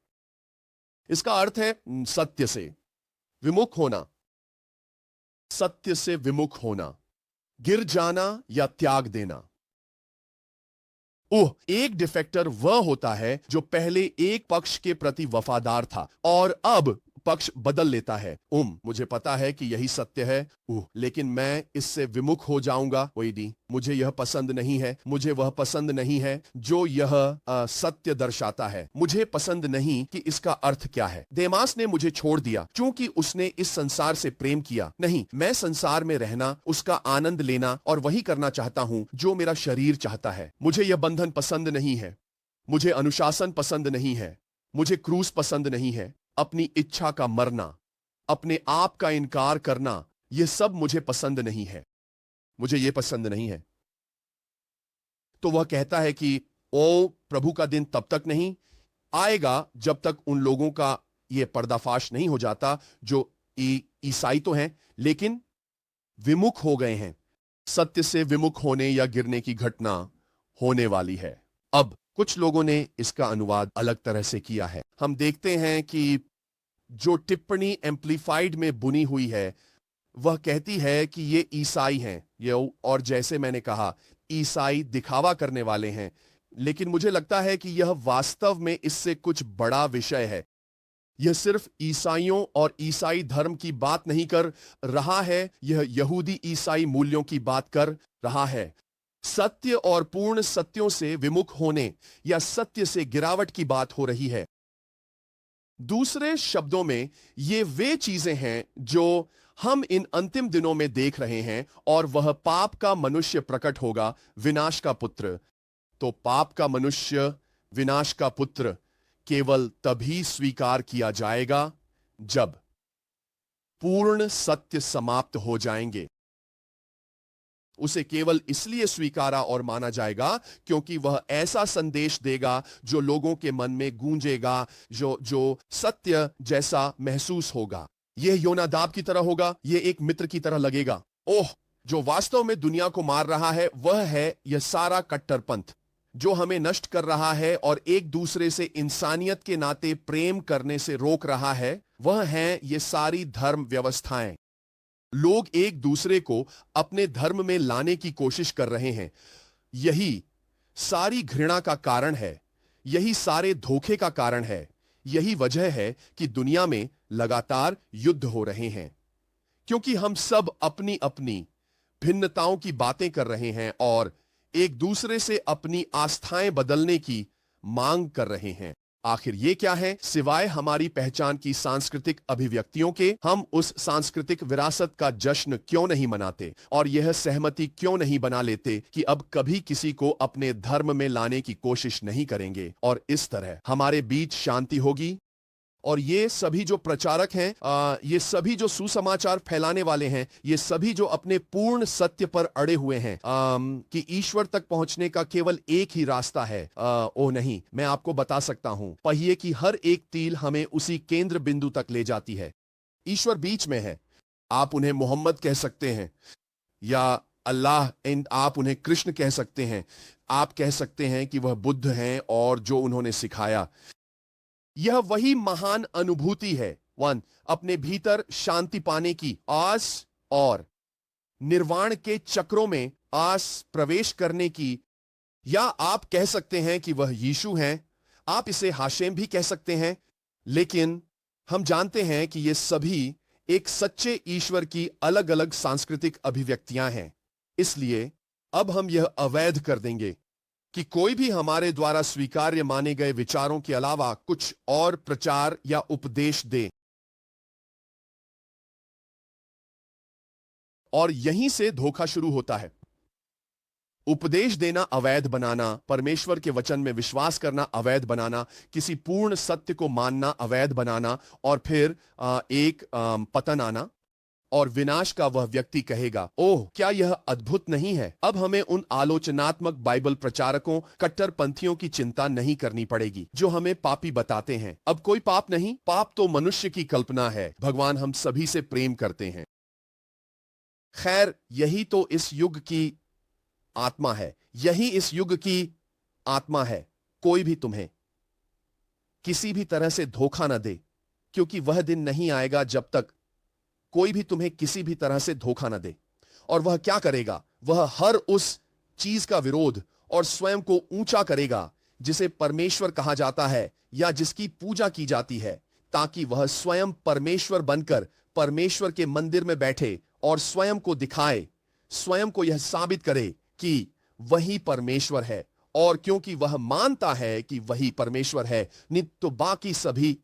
इसका अर्थ है सत्य से विमुख होना, सत्य से विमुख होना, गिर जाना या त्याग देना। एक डिफेक्टर वह होता है जो पहले एक पक्ष के प्रति वफादार था और अब पक्ष बदल लेता है। मुझे पता है कि यही सत्य है, लेकिन मैं इससे विमुख हो जाऊंगा। मुझे यह पसंद नहीं है, मुझे वह पसंद नहीं है जो यह सत्य दर्शाता है। मुझे पसंद नहीं कि इसका अर्थ क्या है। देमास ने मुझे छोड़ दिया क्योंकि उसने इस संसार से प्रेम किया। नहीं, मैं संसार में रहना, उसका आनंद लेना और वही करना चाहता हूं जो मेरा शरीर चाहता है। मुझे यह बंधन पसंद नहीं है, मुझे अनुशासन पसंद नहीं है, मुझे क्रूस पसंद नहीं है। अपनी इच्छा का मरना, अपने आप का इनकार करना, यह सब मुझे पसंद नहीं है, मुझे यह पसंद नहीं है। तो वह कहता है कि प्रभु का दिन तब तक नहीं आएगा जब तक उन लोगों का यह पर्दाफाश नहीं हो जाता जो ईसाई तो हैं लेकिन विमुख हो गए हैं। सत्य से विमुख होने या गिरने की घटना होने वाली है। अब कुछ लोगों ने इसका अनुवाद अलग तरह से किया है। हम देखते हैं कि जो टिप्पणी एम्प्लीफाइड में बुनी हुई है वह कहती है कि ये ईसाई हैं, ये, और जैसे मैंने कहा ईसाई दिखावा करने वाले हैं, लेकिन मुझे लगता है कि यह वास्तव में इससे कुछ बड़ा विषय है। यह सिर्फ ईसाइयों और ईसाई धर्म की बात नहीं कर रहा है, यह यहूदी ईसाई मूल्यों की बात कर रहा है। सत्य और पूर्ण सत्यों से विमुख होने या सत्य से गिरावट की बात हो रही है। दूसरे शब्दों में ये वे चीजें हैं जो हम इन अंतिम दिनों में देख रहे हैं, और वह पाप का मनुष्य प्रकट होगा, विनाश का पुत्र। तो पाप का मनुष्य, विनाश का पुत्र केवल तभी स्वीकार किया जाएगा जब पूर्ण सत्य समाप्त हो जाएंगे। उसे केवल इसलिए स्वीकारा और माना जाएगा क्योंकि वह ऐसा संदेश देगा जो लोगों के मन में गूंजेगा, जो सत्य जैसा महसूस होगा। यह योनादाब की तरह होगा, यह एक मित्र की तरह लगेगा। ओह, जो वास्तव में दुनिया को मार रहा है वह है यह सारा कट्टरपंथ जो हमें नष्ट कर रहा है और एक दूसरे से इंसानियत के नाते प्रेम करने से रोक रहा है। वह है ये सारी धर्म व्यवस्थाएं। लोग एक दूसरे को अपने धर्म में लाने की कोशिश कर रहे हैं। यही सारी घृणा का कारण है, यही सारे धोखे का कारण है। यही वजह है कि दुनिया में लगातार युद्ध हो रहे हैं, क्योंकि हम सब अपनी अपनी भिन्नताओं की बातें कर रहे हैं और एक दूसरे से अपनी आस्थाएं बदलने की मांग कर रहे हैं। आखिर ये क्या है सिवाय हमारी पहचान की सांस्कृतिक अभिव्यक्तियों के? हम उस सांस्कृतिक विरासत का जश्न क्यों नहीं मनाते और यह सहमति क्यों नहीं बना लेते कि अब कभी किसी को अपने धर्म में लाने की कोशिश नहीं करेंगे और इस तरह हमारे बीच शांति होगी? और ये सभी जो प्रचारक हैं, ये सभी जो सुसमाचार फैलाने वाले हैं, ये सभी जो अपने पूर्ण सत्य पर अड़े हुए हैं कि ईश्वर तक पहुंचने का केवल एक ही रास्ता है। ओ नहीं, मैं आपको बता सकता हूं, पहिए की हर एक तील हमें उसी केंद्र बिंदु तक ले जाती है। ईश्वर बीच में है। आप उन्हें मोहम्मद कह सकते हैं या अल्लाह, आप उन्हें कृष्ण कह सकते हैं, आप कह सकते हैं कि वह बुद्ध हैं और जो उन्होंने सिखाया। यह वही महान अनुभूति है, अपने भीतर शांति पाने की आस और निर्वाण के चक्रों में आस प्रवेश करने की। या आप कह सकते हैं कि वह यीशु हैं, आप इसे हाशेम भी कह सकते हैं, लेकिन हम जानते हैं कि ये सभी एक सच्चे ईश्वर की अलग अलग सांस्कृतिक अभिव्यक्तियां हैं। इसलिए अब हम यह अवैध कर देंगे कि कोई भी हमारे द्वारा स्वीकार्य माने गए विचारों के अलावा कुछ और प्रचार या उपदेश दे। और यहीं से धोखा शुरू होता है। उपदेश देना अवैध बनाना, परमेश्वर के वचन में विश्वास करना अवैध बनाना, किसी पूर्ण सत्य को मानना अवैध बनाना, और फिर एक पतन आना, और विनाश का वह व्यक्ति कहेगा, ओह क्या यह अद्भुत नहीं है? अब हमें उन आलोचनात्मक बाइबल प्रचारकों, कट्टरपंथियों की चिंता नहीं करनी पड़ेगी जो हमें पापी बताते हैं। अब कोई पाप नहीं, पाप तो मनुष्य की कल्पना है। भगवान हम सभी से प्रेम करते हैं। खैर, यही तो इस युग की आत्मा है, यही इस युग की आत्मा है। कोई भी तुम्हें किसी भी तरह से धोखा न दे, क्योंकि वह दिन नहीं आएगा जब तक कोई भी तुम्हें किसी भी तरह से धोखा न दे। और वह क्या करेगा? वह हर उस चीज का विरोध और स्वयं को ऊंचा करेगा जिसे परमेश्वर कहा जाता है या जिसकी पूजा की जाती है, ताकि वह स्वयं परमेश्वर बनकर परमेश्वर के मंदिर में बैठे और स्वयं को दिखाए, स्वयं को यह साबित करे कि वही परमेश्वर है। और क्योंकि वह मानता है कि वही परमेश्वर है, नहीं तो बाकी सभी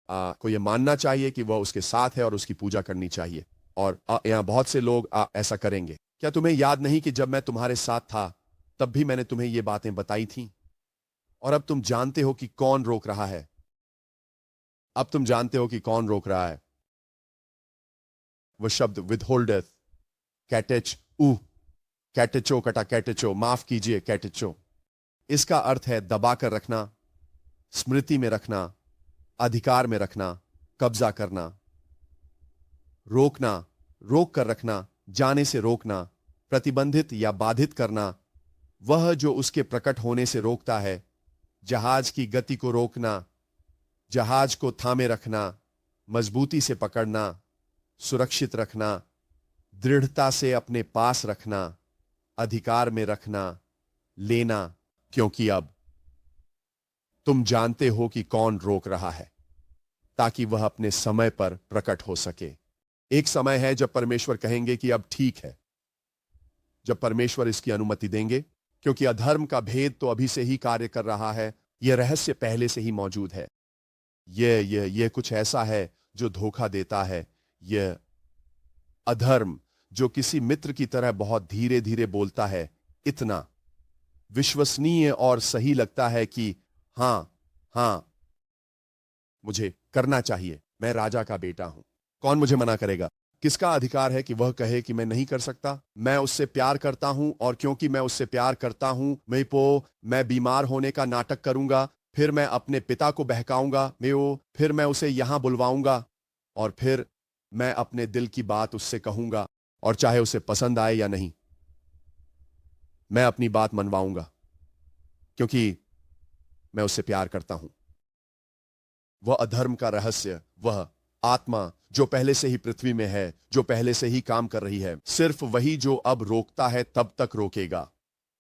को यह मानना चाहिए कि वह उसके साथ है और उसकी पूजा करनी चाहिए। और यहां बहुत से लोग ऐसा करेंगे। क्या तुम्हें याद नहीं कि जब मैं तुम्हारे साथ था तब भी मैंने तुम्हें ये बातें बताई थी? और अब तुम जानते हो कि कौन रोक रहा है। अब तुम जानते हो कि कौन रोक रहा है। वह शब्द विदहोल्डेथ, कैटेच ऊ, कैटेचो, कटा कैटेचो, माफ कीजिए कैटेचो, इसका अर्थ है दबाकर रखना, स्मृति में रखना, अधिकार में रखना, कब्जा करना, रोकना, रोक कर रखना, जाने से रोकना, प्रतिबंधित या बाधित करना, वह जो उसके प्रकट होने से रोकता है, जहाज की गति को रोकना, जहाज को थामे रखना, मजबूती से पकड़ना, सुरक्षित रखना, दृढ़ता से अपने पास रखना, अधिकार में रखना, लेना, क्योंकि अब तुम जानते हो कि कौन रोक रहा है, ताकि वह अपने समय पर प्रकट हो सके। एक समय है जब परमेश्वर कहेंगे कि अब ठीक है, जब परमेश्वर इसकी अनुमति देंगे, क्योंकि अधर्म का भेद तो अभी से ही कार्य कर रहा है। यह रहस्य पहले से ही मौजूद है। यह कुछ ऐसा है जो धोखा देता है। यह अधर्म जो किसी मित्र की तरह बहुत धीरे धीरे बोलता है, इतना विश्वसनीय और सही लगता है कि हां, मुझे करना चाहिए, मैं राजा का बेटा हूं। कौन मुझे मना करेगा? किसका अधिकार है कि वह कहे कि मैं नहीं कर सकता? मैं उससे प्यार करता हूं और क्योंकि मैं उससे प्यार करता हूं, मैं बीमार होने का नाटक करूंगा, फिर मैं अपने पिता को बहकाऊंगा, फिर मैं उसे यहां बुलवाऊंगा और फिर मैं अपने दिल की बात उससे कहूंगा, और चाहे उसे पसंद आए या नहीं, मैं अपनी बात मनवाऊंगा, क्योंकि मैं उससे प्यार करता हूं। वह अधर्म का रहस्य, वह आत्मा जो पहले से ही पृथ्वी में है, जो पहले से ही काम कर रही है, सिर्फ वही जो अब रोकता है तब तक रोकेगा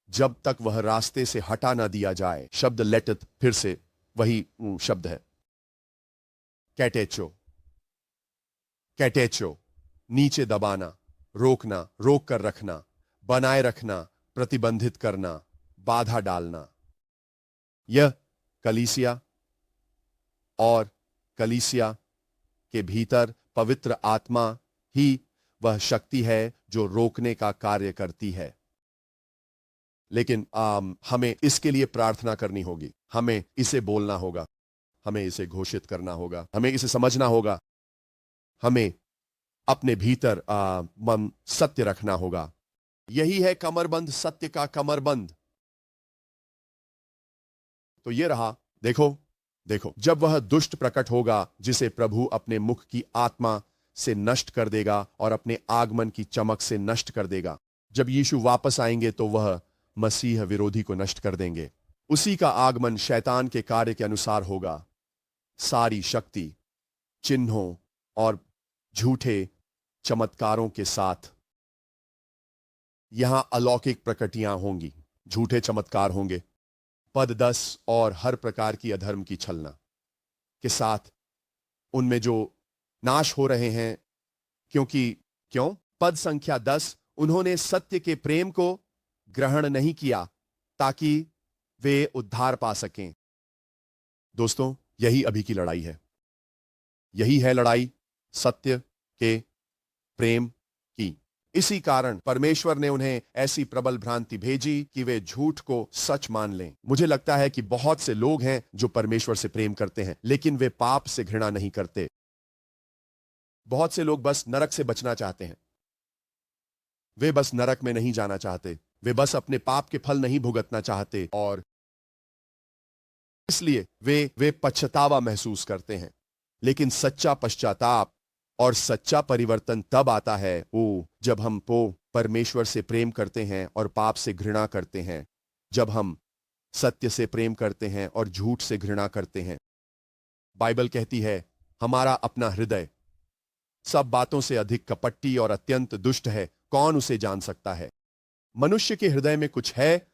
जब तक वह रास्ते से हटा ना दिया जाए। शब्द लेटत फिर से वही शब्द है, कैटेचो। कैटेचो, नीचे दबाना, रोकना, रोक कर रखना, बनाए रखना, प्रतिबंधित करना, बाधा डालना। यह कलीसिया और कलीसिया के भीतर पवित्र आत्मा ही वह शक्ति है जो रोकने का कार्य करती है। लेकिन हमें इसके लिए प्रार्थना करनी होगी, हमें इसे बोलना होगा, हमें इसे घोषित करना होगा, हमें इसे समझना होगा, हमें अपने भीतर मन सत्य रखना होगा। यही है कमरबंद, सत्य का कमरबंद। तो ये रहा, देखो, जब वह दुष्ट प्रकट होगा, जिसे प्रभु अपने मुख की आत्मा से नष्ट कर देगा और अपने आगमन की चमक से नष्ट कर देगा। जब यीशु वापस आएंगे तो वह मसीह विरोधी को नष्ट कर देंगे। उसी का आगमन शैतान के कार्य के अनुसार होगा। सारी शक्ति, चिन्हों और झूठे चमत्कारों के साथ यहां अलौकिक प्रकटियां होंगी, झूठे चमत्कार होंगे। पद 10 और हर प्रकार की अधर्म की छलना के साथ उनमें जो नाश हो रहे हैं, क्यों? पद संख्या 10, उन्होंने सत्य के प्रेम को ग्रहण नहीं किया ताकि वे उद्धार पा सकें। दोस्तों, यही अभी की लड़ाई है। यही है लड़ाई सत्य के प्रेम की। इसी कारण परमेश्वर ने उन्हें ऐसी प्रबल भ्रांति भेजी कि वे झूठ को सच मान लें। मुझे लगता है कि बहुत से लोग हैं जो परमेश्वर से प्रेम करते हैं, लेकिन वे पाप से घृणा नहीं करते। बहुत से लोग बस नरक से बचना चाहते हैं। वे बस नरक में नहीं जाना चाहते, वे बस अपने पाप के फल नहीं भुगतना चाहते, और इसलिए वे पछतावा महसूस करते हैं। लेकिन सच्चा पश्चाताप और सच्चा परिवर्तन तब आता है जब हम परमेश्वर से प्रेम करते हैं और पाप से घृणा करते हैं, जब हम सत्य से प्रेम करते हैं और झूठ से घृणा करते हैं। बाइबल कहती है, हमारा अपना हृदय सब बातों से अधिक कपटी और अत्यंत दुष्ट है, कौन उसे जान सकता है? मनुष्य के हृदय में कुछ है,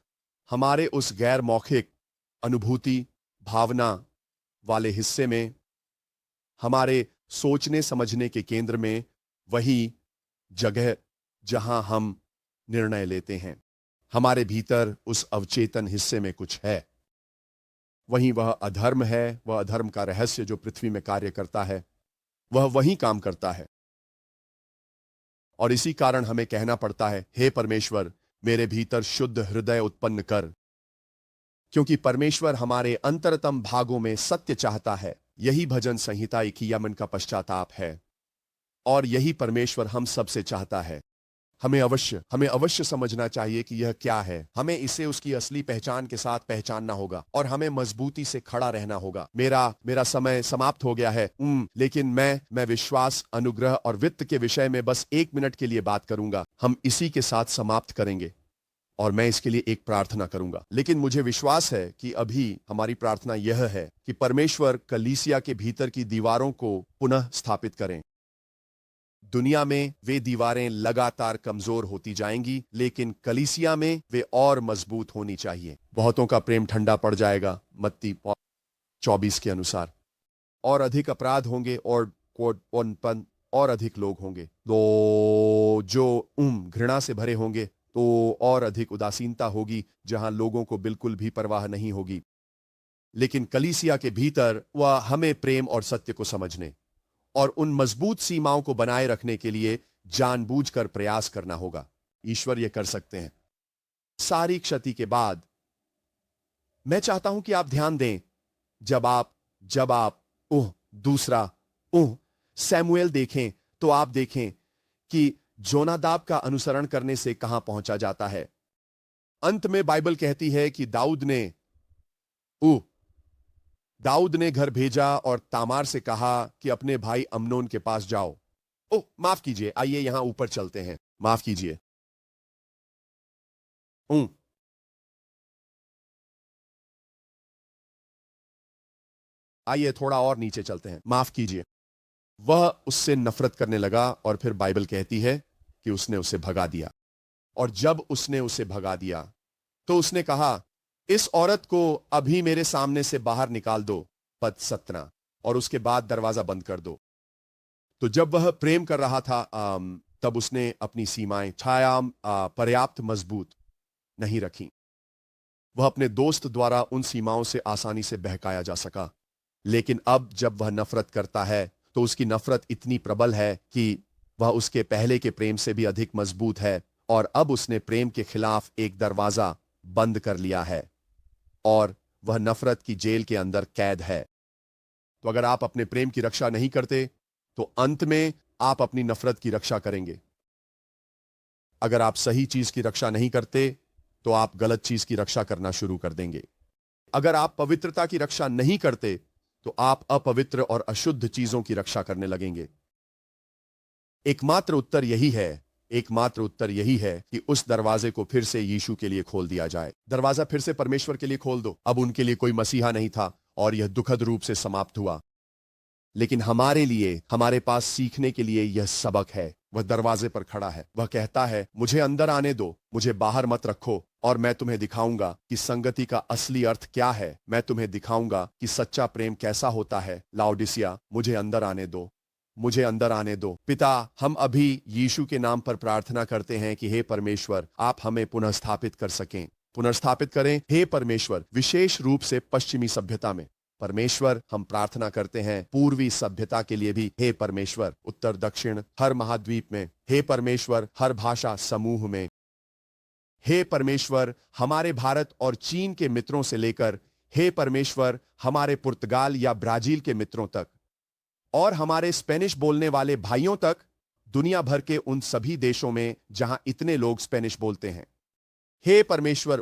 हमारे उस गैर मौखिक अनुभूति भावना वाले हिस्से में, हमारे सोचने समझने के केंद्र में, वही जगह जहां हम निर्णय लेते हैं। हमारे भीतर उस अवचेतन हिस्से में कुछ है। वहीं वह अधर्म है, वह अधर्म का रहस्य जो पृथ्वी में कार्य करता है, वह वहीं काम करता है। और इसी कारण हमें कहना पड़ता है, हे परमेश्वर, मेरे भीतर शुद्ध हृदय उत्पन्न कर, क्योंकि परमेश्वर हमारे अंतरतम भागों में सत्य चाहता है। यही भजन संहिता 51 का पश्चाताप है, और यही परमेश्वर हम सबसे चाहता है। हमें अवश्य समझना चाहिए कि यह क्या है। हमें इसे उसकी असली पहचान के साथ पहचानना होगा और हमें मजबूती से खड़ा रहना होगा। मेरा समय समाप्त हो गया है, लेकिन मैं विश्वास, अनुग्रह और वित्त के विषय में बस 1 मिनट के लिए बात करूंगा। हम इसी के साथ समाप्त करेंगे। और मैं इसके लिए एक प्रार्थना करूंगा। लेकिन मुझे विश्वास है कि अभी हमारी प्रार्थना यह है कि परमेश्वर कलीसिया के भीतर की दीवारों को पुनः स्थापित करें। दुनिया में वे दीवारें लगातार कमजोर होती जाएंगी, लेकिन कलीसिया में वे और मजबूत होनी चाहिए। बहुतों का प्रेम ठंडा पड़ जाएगा, मत्ती 24 के अनुसार। और अधिक अपराध होंगे और कोढ़पन और अधिक लोग होंगे, तो जो घृणा से भरे होंगे, तो और अधिक उदासीनता होगी, जहां लोगों को बिल्कुल भी परवाह नहीं होगी। लेकिन कलीसिया के भीतर वह हमें प्रेम और सत्य को समझने और उन मजबूत सीमाओं को बनाए रखने के लिए जानबूझकर प्रयास करना होगा। ईश्वर यह कर सकते हैं। सारी क्षति के बाद मैं चाहता हूं कि आप ध्यान दें, जब आप दूसरा सैमुएल देखें, तो आप देखें कि जोनादाब का अनुसरण करने से कहां पहुंचा जाता है। अंत में बाइबल कहती है कि दाऊद ने घर भेजा और तामार से कहा कि अपने भाई अम्नोन के पास जाओ। माफ कीजिए, आइए यहां ऊपर चलते हैं। माफ कीजिए, आइए थोड़ा और नीचे चलते हैं। माफ कीजिए। वह उससे नफरत करने लगा और फिर बाइबल कहती है कि उसने उसे भगा दिया। और जब उसने उसे भगा दिया तो उसने कहा, इस औरत को अभी मेरे सामने से बाहर निकाल दो, पद 17, और उसके बाद दरवाजा बंद कर दो। तो जब वह प्रेम कर रहा था, तब उसने अपनी सीमाएं पर्याप्त मजबूत नहीं रखी। वह अपने दोस्त द्वारा उन सीमाओं से आसानी से बहकाया जा सका। लेकिन अब जब वह नफरत करता है, तो उसकी नफरत इतनी प्रबल है कि वह उसके पहले के प्रेम से भी अधिक मजबूत है, और अब उसने प्रेम के खिलाफ एक दरवाजा बंद कर लिया है और वह नफरत की जेल के अंदर कैद है। तो अगर आप अपने प्रेम की रक्षा नहीं करते, तो अंत में आप अपनी नफरत की रक्षा करेंगे। अगर आप सही चीज की रक्षा नहीं करते, तो आप गलत चीज की रक्षा करना शुरू कर देंगे। अगर आप पवित्रता की रक्षा नहीं करते, तो आप अपवित्र और अशुद्ध चीजों की रक्षा करने लगेंगे। एकमात्र उत्तर यही है कि उस दरवाजे को फिर से यीशु के लिए खोल दिया जाए। दरवाजा फिर से परमेश्वर के लिए खोल दो। अब उनके लिए कोई मसीहा नहीं था और यह दुखद रूप से समाप्त हुआ। लेकिन हमारे लिए, हमारे पास सीखने के लिए यह सबक है। वह दरवाजे पर खड़ा है। वह कहता है, मुझे अंदर आने दो, मुझे बाहर मत रखो, और मैं तुम्हें दिखाऊंगा कि संगति का असली अर्थ क्या है। मैं तुम्हें दिखाऊंगा कि सच्चा प्रेम कैसा होता है। लाओडिसिया, मुझे अंदर आने दो, मुझे अंदर आने दो। पिता, हम अभी यीशु के नाम पर प्रार्थना करते हैं कि हे परमेश्वर, आप हमें पुनर्स्थापित कर सकें, पुनर्स्थापित करें। हे परमेश्वर, विशेष रूप से पश्चिमी सभ्यता में परमेश्वर, हम प्रार्थना करते हैं पूर्वी सभ्यता के लिए भी। हे परमेश्वर, उत्तर दक्षिण हर महाद्वीप में। हे परमेश्वर, हर भाषा समूह में। हे परमेश्वर, हमारे भारत और चीन के मित्रों से लेकर, हे परमेश्वर, हमारे पुर्तगाल या ब्राजील के मित्रों तक, और हमारे स्पेनिश बोलने वाले भाइयों तक, दुनिया भर के उन सभी देशों में जहां इतने लोग स्पेनिश बोलते हैं। हे परमेश्वर,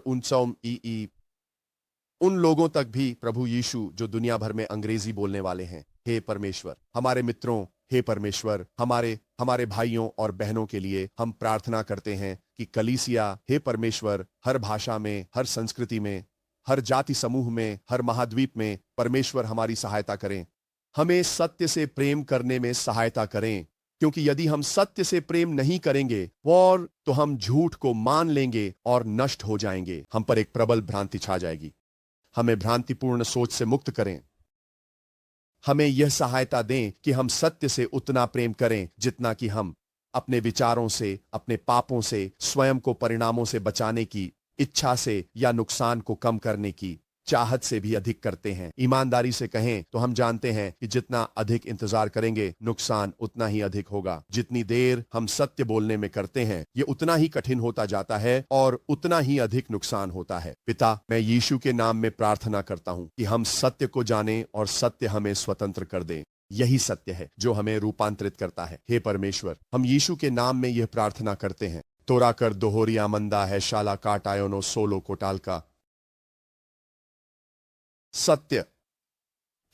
उन लोगों तक भी प्रभु यीशु जो दुनिया भर में अंग्रेजी बोलने वाले हैं। हे परमेश्वर, हमारे मित्रों, हे परमेश्वर, हमारे भाइयों और बहनों के लिए हम प्रार्थना करते हैं कि कलीसिया, हे परमेश्वर, हर भाषा में, हर संस्कृति में, हर जाति समूह में, हर महाद्वीप में, परमेश्वर हमारी सहायता करें। हमें सत्य से प्रेम करने में सहायता करें, क्योंकि यदि हम सत्य से प्रेम नहीं करेंगे और तो हम झूठ को मान लेंगे और नष्ट हो जाएंगे। हम पर एक प्रबल भ्रांति छा जाएगी। हमें भ्रांतिपूर्ण सोच से मुक्त करें। हमें यह सहायता दें कि हम सत्य से उतना प्रेम करें जितना कि हम अपने विचारों से, अपने पापों से, स्वयं को परिणामों से बचाने की इच्छा से या नुकसान को कम करने की चाहत से भी अधिक करते हैं। ईमानदारी से कहें तो हम जानते हैं कि जितना अधिक इंतजार करेंगे, नुकसान उतना ही अधिक होगा। जितनी देर हम सत्य बोलने में करते हैं, ये उतना ही कठिन होता जाता है और उतना ही अधिक नुकसान होता है। पिता, मैं यीशु के नाम में प्रार्थना करता हूं कि हम सत्य को जानें और सत्य हमें स्वतंत्र कर दे। यही सत्य है जो हमें रूपांतरित करता है। हे परमेश्वर, हम यीशु के नाम में यह प्रार्थना करते हैं। तोरा कर दोहोरी आमंदा है शाला काट आयोनो सोलो कोटाल का। सत्य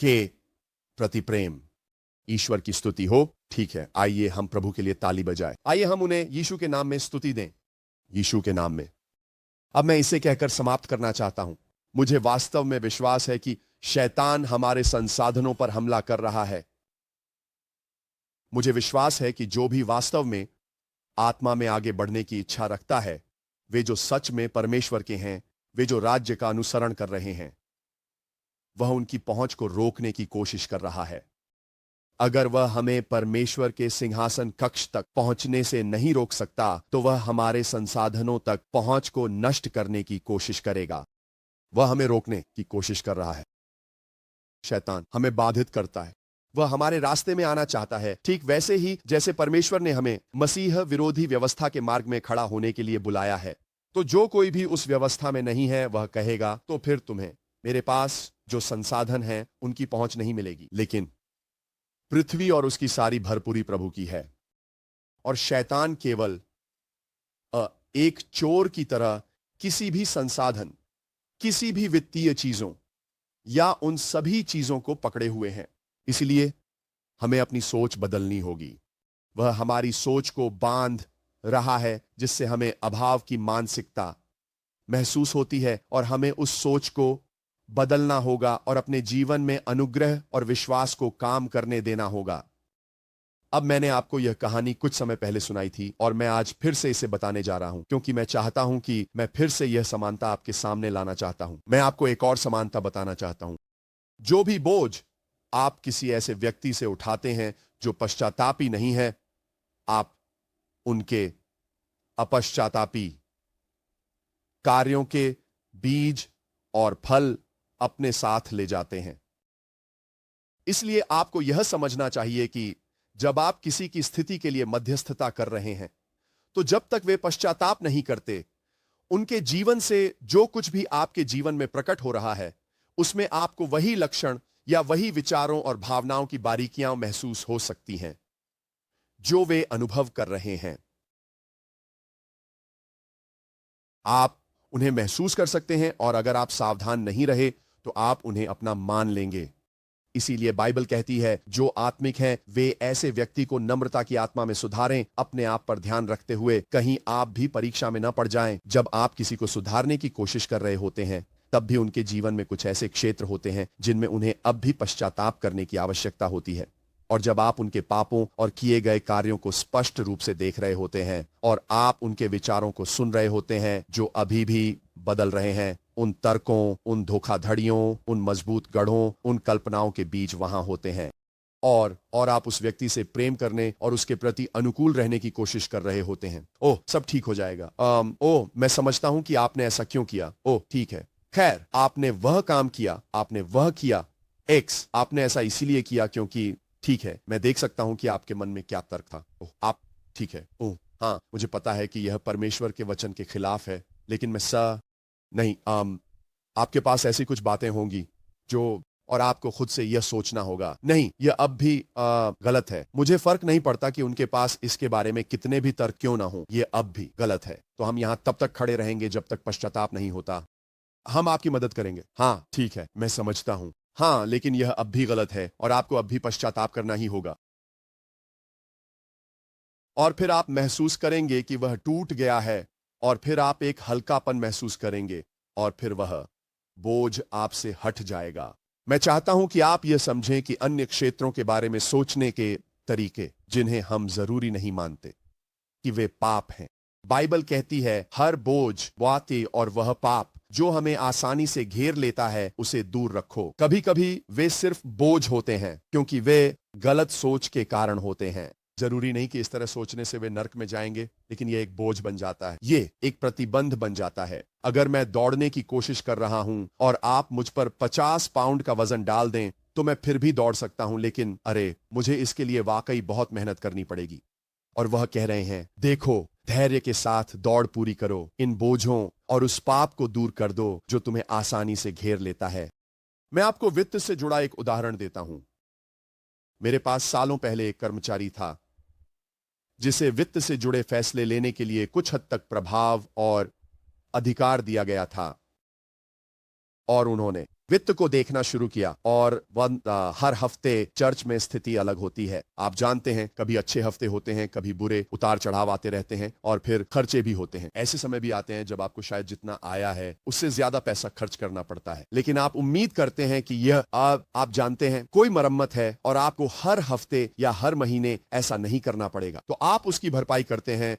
के प्रति प्रेम। ईश्वर की स्तुति हो। ठीक है, आइए हम प्रभु के लिए ताली बजाएं। आइए हम उन्हें यीशु के नाम में स्तुति दें। यीशु के नाम में। अब मैं इसे कहकर समाप्त करना चाहता हूं। मुझे वास्तव में विश्वास है कि शैतान हमारे संसाधनों पर हमला कर रहा है। मुझे विश्वास है कि जो भी वास्तव में आत्मा में आगे बढ़ने की इच्छा रखता है, वे जो सच में परमेश्वर के हैं, वे जो राज्य का अनुसरण कर रहे हैं, वह उनकी पहुंच को रोकने की कोशिश कर रहा है। अगर वह हमें परमेश्वर के सिंहासन कक्ष तक पहुंचने से नहीं रोक सकता, तो वह हमारे संसाधनों तक पहुंच को नष्ट करने की कोशिश करेगा। वह हमें रोकने की कोशिश कर रहा है। शैतान हमें बाधित करता है। वह हमारे रास्ते में आना चाहता है, ठीक वैसे ही जैसे परमेश्वर ने हमें मसीह विरोधी व्यवस्था के मार्ग में खड़ा होने के लिए बुलाया है। तो जो कोई भी उस व्यवस्था में नहीं है, वह कहेगा, तो फिर तुम्हें मेरे पास जो संसाधन है उनकी पहुंच नहीं मिलेगी। लेकिन पृथ्वी और उसकी सारी भरपूरी प्रभु की है, और शैतान केवल एक चोर की तरह किसी भी संसाधन, किसी भी वित्तीय चीजों या उन सभी चीजों को पकड़े हुए हैं। इसलिए हमें अपनी सोच बदलनी होगी। वह हमारी सोच को बांध रहा है, जिससे हमें अभाव की मानसिकता महसूस होती है, और हमें उस सोच को बदलना होगा और अपने जीवन में अनुग्रह और विश्वास को काम करने देना होगा। अब मैंने आपको यह कहानी कुछ समय पहले सुनाई थी, और मैं आज फिर से इसे बताने जा रहा हूं, क्योंकि मैं चाहता हूं कि मैं फिर से यह समानता आपके सामने लाना चाहता हूं। मैं आपको एक और समानता बताना चाहता हूं। जो भी बोझ आप किसी ऐसे व्यक्ति से उठाते हैं जो पश्चातापी नहीं है, आप उनके अपश्चातापी कार्यों के बीज और फल अपने साथ ले जाते हैं। इसलिए आपको यह समझना चाहिए कि जब आप किसी की स्थिति के लिए मध्यस्थता कर रहे हैं, तो जब तक वे पश्चाताप नहीं करते, उनके जीवन से जो कुछ भी आपके जीवन में प्रकट हो रहा है, उसमें आपको वही लक्षण या वही विचारों और भावनाओं की बारीकियां महसूस हो सकती हैं जो वे अनुभव कर रहे हैं। आप उन्हें महसूस कर सकते हैं, और अगर आप सावधान नहीं रहे तो आप उन्हें अपना मान लेंगे। इसीलिए बाइबल कहती है, जो आत्मिक हैं वे ऐसे व्यक्ति को नम्रता की आत्मा में सुधारें, अपने आप पर ध्यान रखते हुए कहीं आप भी परीक्षा में न पड़ जाएं। जब आप किसी को सुधारने की कोशिश कर रहे होते हैं, तब भी उनके जीवन में कुछ ऐसे क्षेत्र होते हैं जिनमें उन्हें अब भी पश्चाताप करने की आवश्यकता होती है। और जब आप उनके पापों और किए गए कार्यों को स्पष्ट रूप से देख रहे होते हैं, और आप उनके विचारों को सुन रहे होते हैं जो अभी भी बदल रहे हैं, उन तर्कों, उन धोखाधड़ियों, उन मजबूत गढ़ों, उन कल्पनाओं के बीज वहां होते हैं, और आप उस व्यक्ति से प्रेम करने और उसके प्रति अनुकूल रहने की कोशिश कर रहे होते हैं। ओह, सब ठीक हो जाएगा। ओह, मैं समझता हूं कि आपने ऐसा क्यों किया। ओह, ठीक है। खैर, आपने वह काम किया, आपने वह किया एक्स, आपने ऐसा इसीलिए किया क्योंकि, ठीक है, मैं देख सकता हूं कि आपके मन में क्या तर्क था। ओह, आप, ठीक है। ओह, हाँ, मुझे पता है कि यह परमेश्वर के वचन के खिलाफ है, लेकिन मैं नहीं, आपके पास ऐसी कुछ बातें होंगी जो, और आपको खुद से यह सोचना होगा, नहीं, यह अब भी गलत है। मुझे फर्क नहीं पड़ता कि उनके पास इसके बारे में कितने भी तर्क क्यों ना हो, यह अब भी गलत है। तो हम यहां तब तक खड़े रहेंगे जब तक पश्चाताप नहीं होता। हम आपकी मदद करेंगे। हाँ, ठीक है, मैं समझता हूं। हाँ, लेकिन यह अब भी गलत है, और आपको अब भी पश्चाताप करना ही होगा। और फिर आप महसूस करेंगे कि वह टूट गया है, और फिर आप एक हल्कापन महसूस करेंगे, और फिर वह बोझ आपसे हट जाएगा। मैं चाहता हूं कि आप यह समझें कि अन्य क्षेत्रों के बारे में सोचने के तरीके, जिन्हें हम जरूरी नहीं मानते कि वे पाप हैं, बाइबल कहती है, हर बोझ, बातें और वह पाप जो हमें आसानी से घेर लेता है, उसे दूर रखो। कभी कभी वे सिर्फ बोझ होते हैं क्योंकि वे गलत सोच के कारण होते हैं। जरूरी नहीं कि इस तरह सोचने से वे नरक में जाएंगे, लेकिन यह एक बोझ बन जाता है, ये एक प्रतिबंध बन जाता है। अगर मैं दौड़ने की कोशिश कर रहा हूं और आप मुझ पर 50 पाउंड का वजन डाल दें, तो मैं फिर भी दौड़ सकता हूं, लेकिन अरे, मुझे इसके लिए वाकई बहुत मेहनत करनी पड़ेगी। और वह कह रहे हैं, देखो, धैर्य के साथ दौड़ पूरी करो, इन बोझों और उस पाप को दूर कर दो जो तुम्हें आसानी से घेर लेता है। मैं आपको वित्त से जुड़ा एक उदाहरण देता हूं। मेरे पास सालों पहले एक कर्मचारी था जिसे वित्त से जुड़े फैसले लेने के लिए कुछ हद तक प्रभाव और अधिकार दिया गया था, और उन्होंने वित्त को देखना शुरू किया और हर हफ्ते चर्च में स्थिति अलग होती है। आप जानते हैं, कभी अच्छे हफ्ते होते हैं, कभी बुरे, उतार चढ़ाव आते रहते हैं और फिर खर्चे भी होते हैं। ऐसे समय भी आते हैं जब आपको शायद जितना आया है उससे ज्यादा पैसा खर्च करना पड़ता है, लेकिन आप उम्मीद करते हैं कि यह आप जानते हैं कोई मरम्मत है और आपको हर हफ्ते या हर महीने ऐसा नहीं करना पड़ेगा, तो आप उसकी भरपाई करते हैं,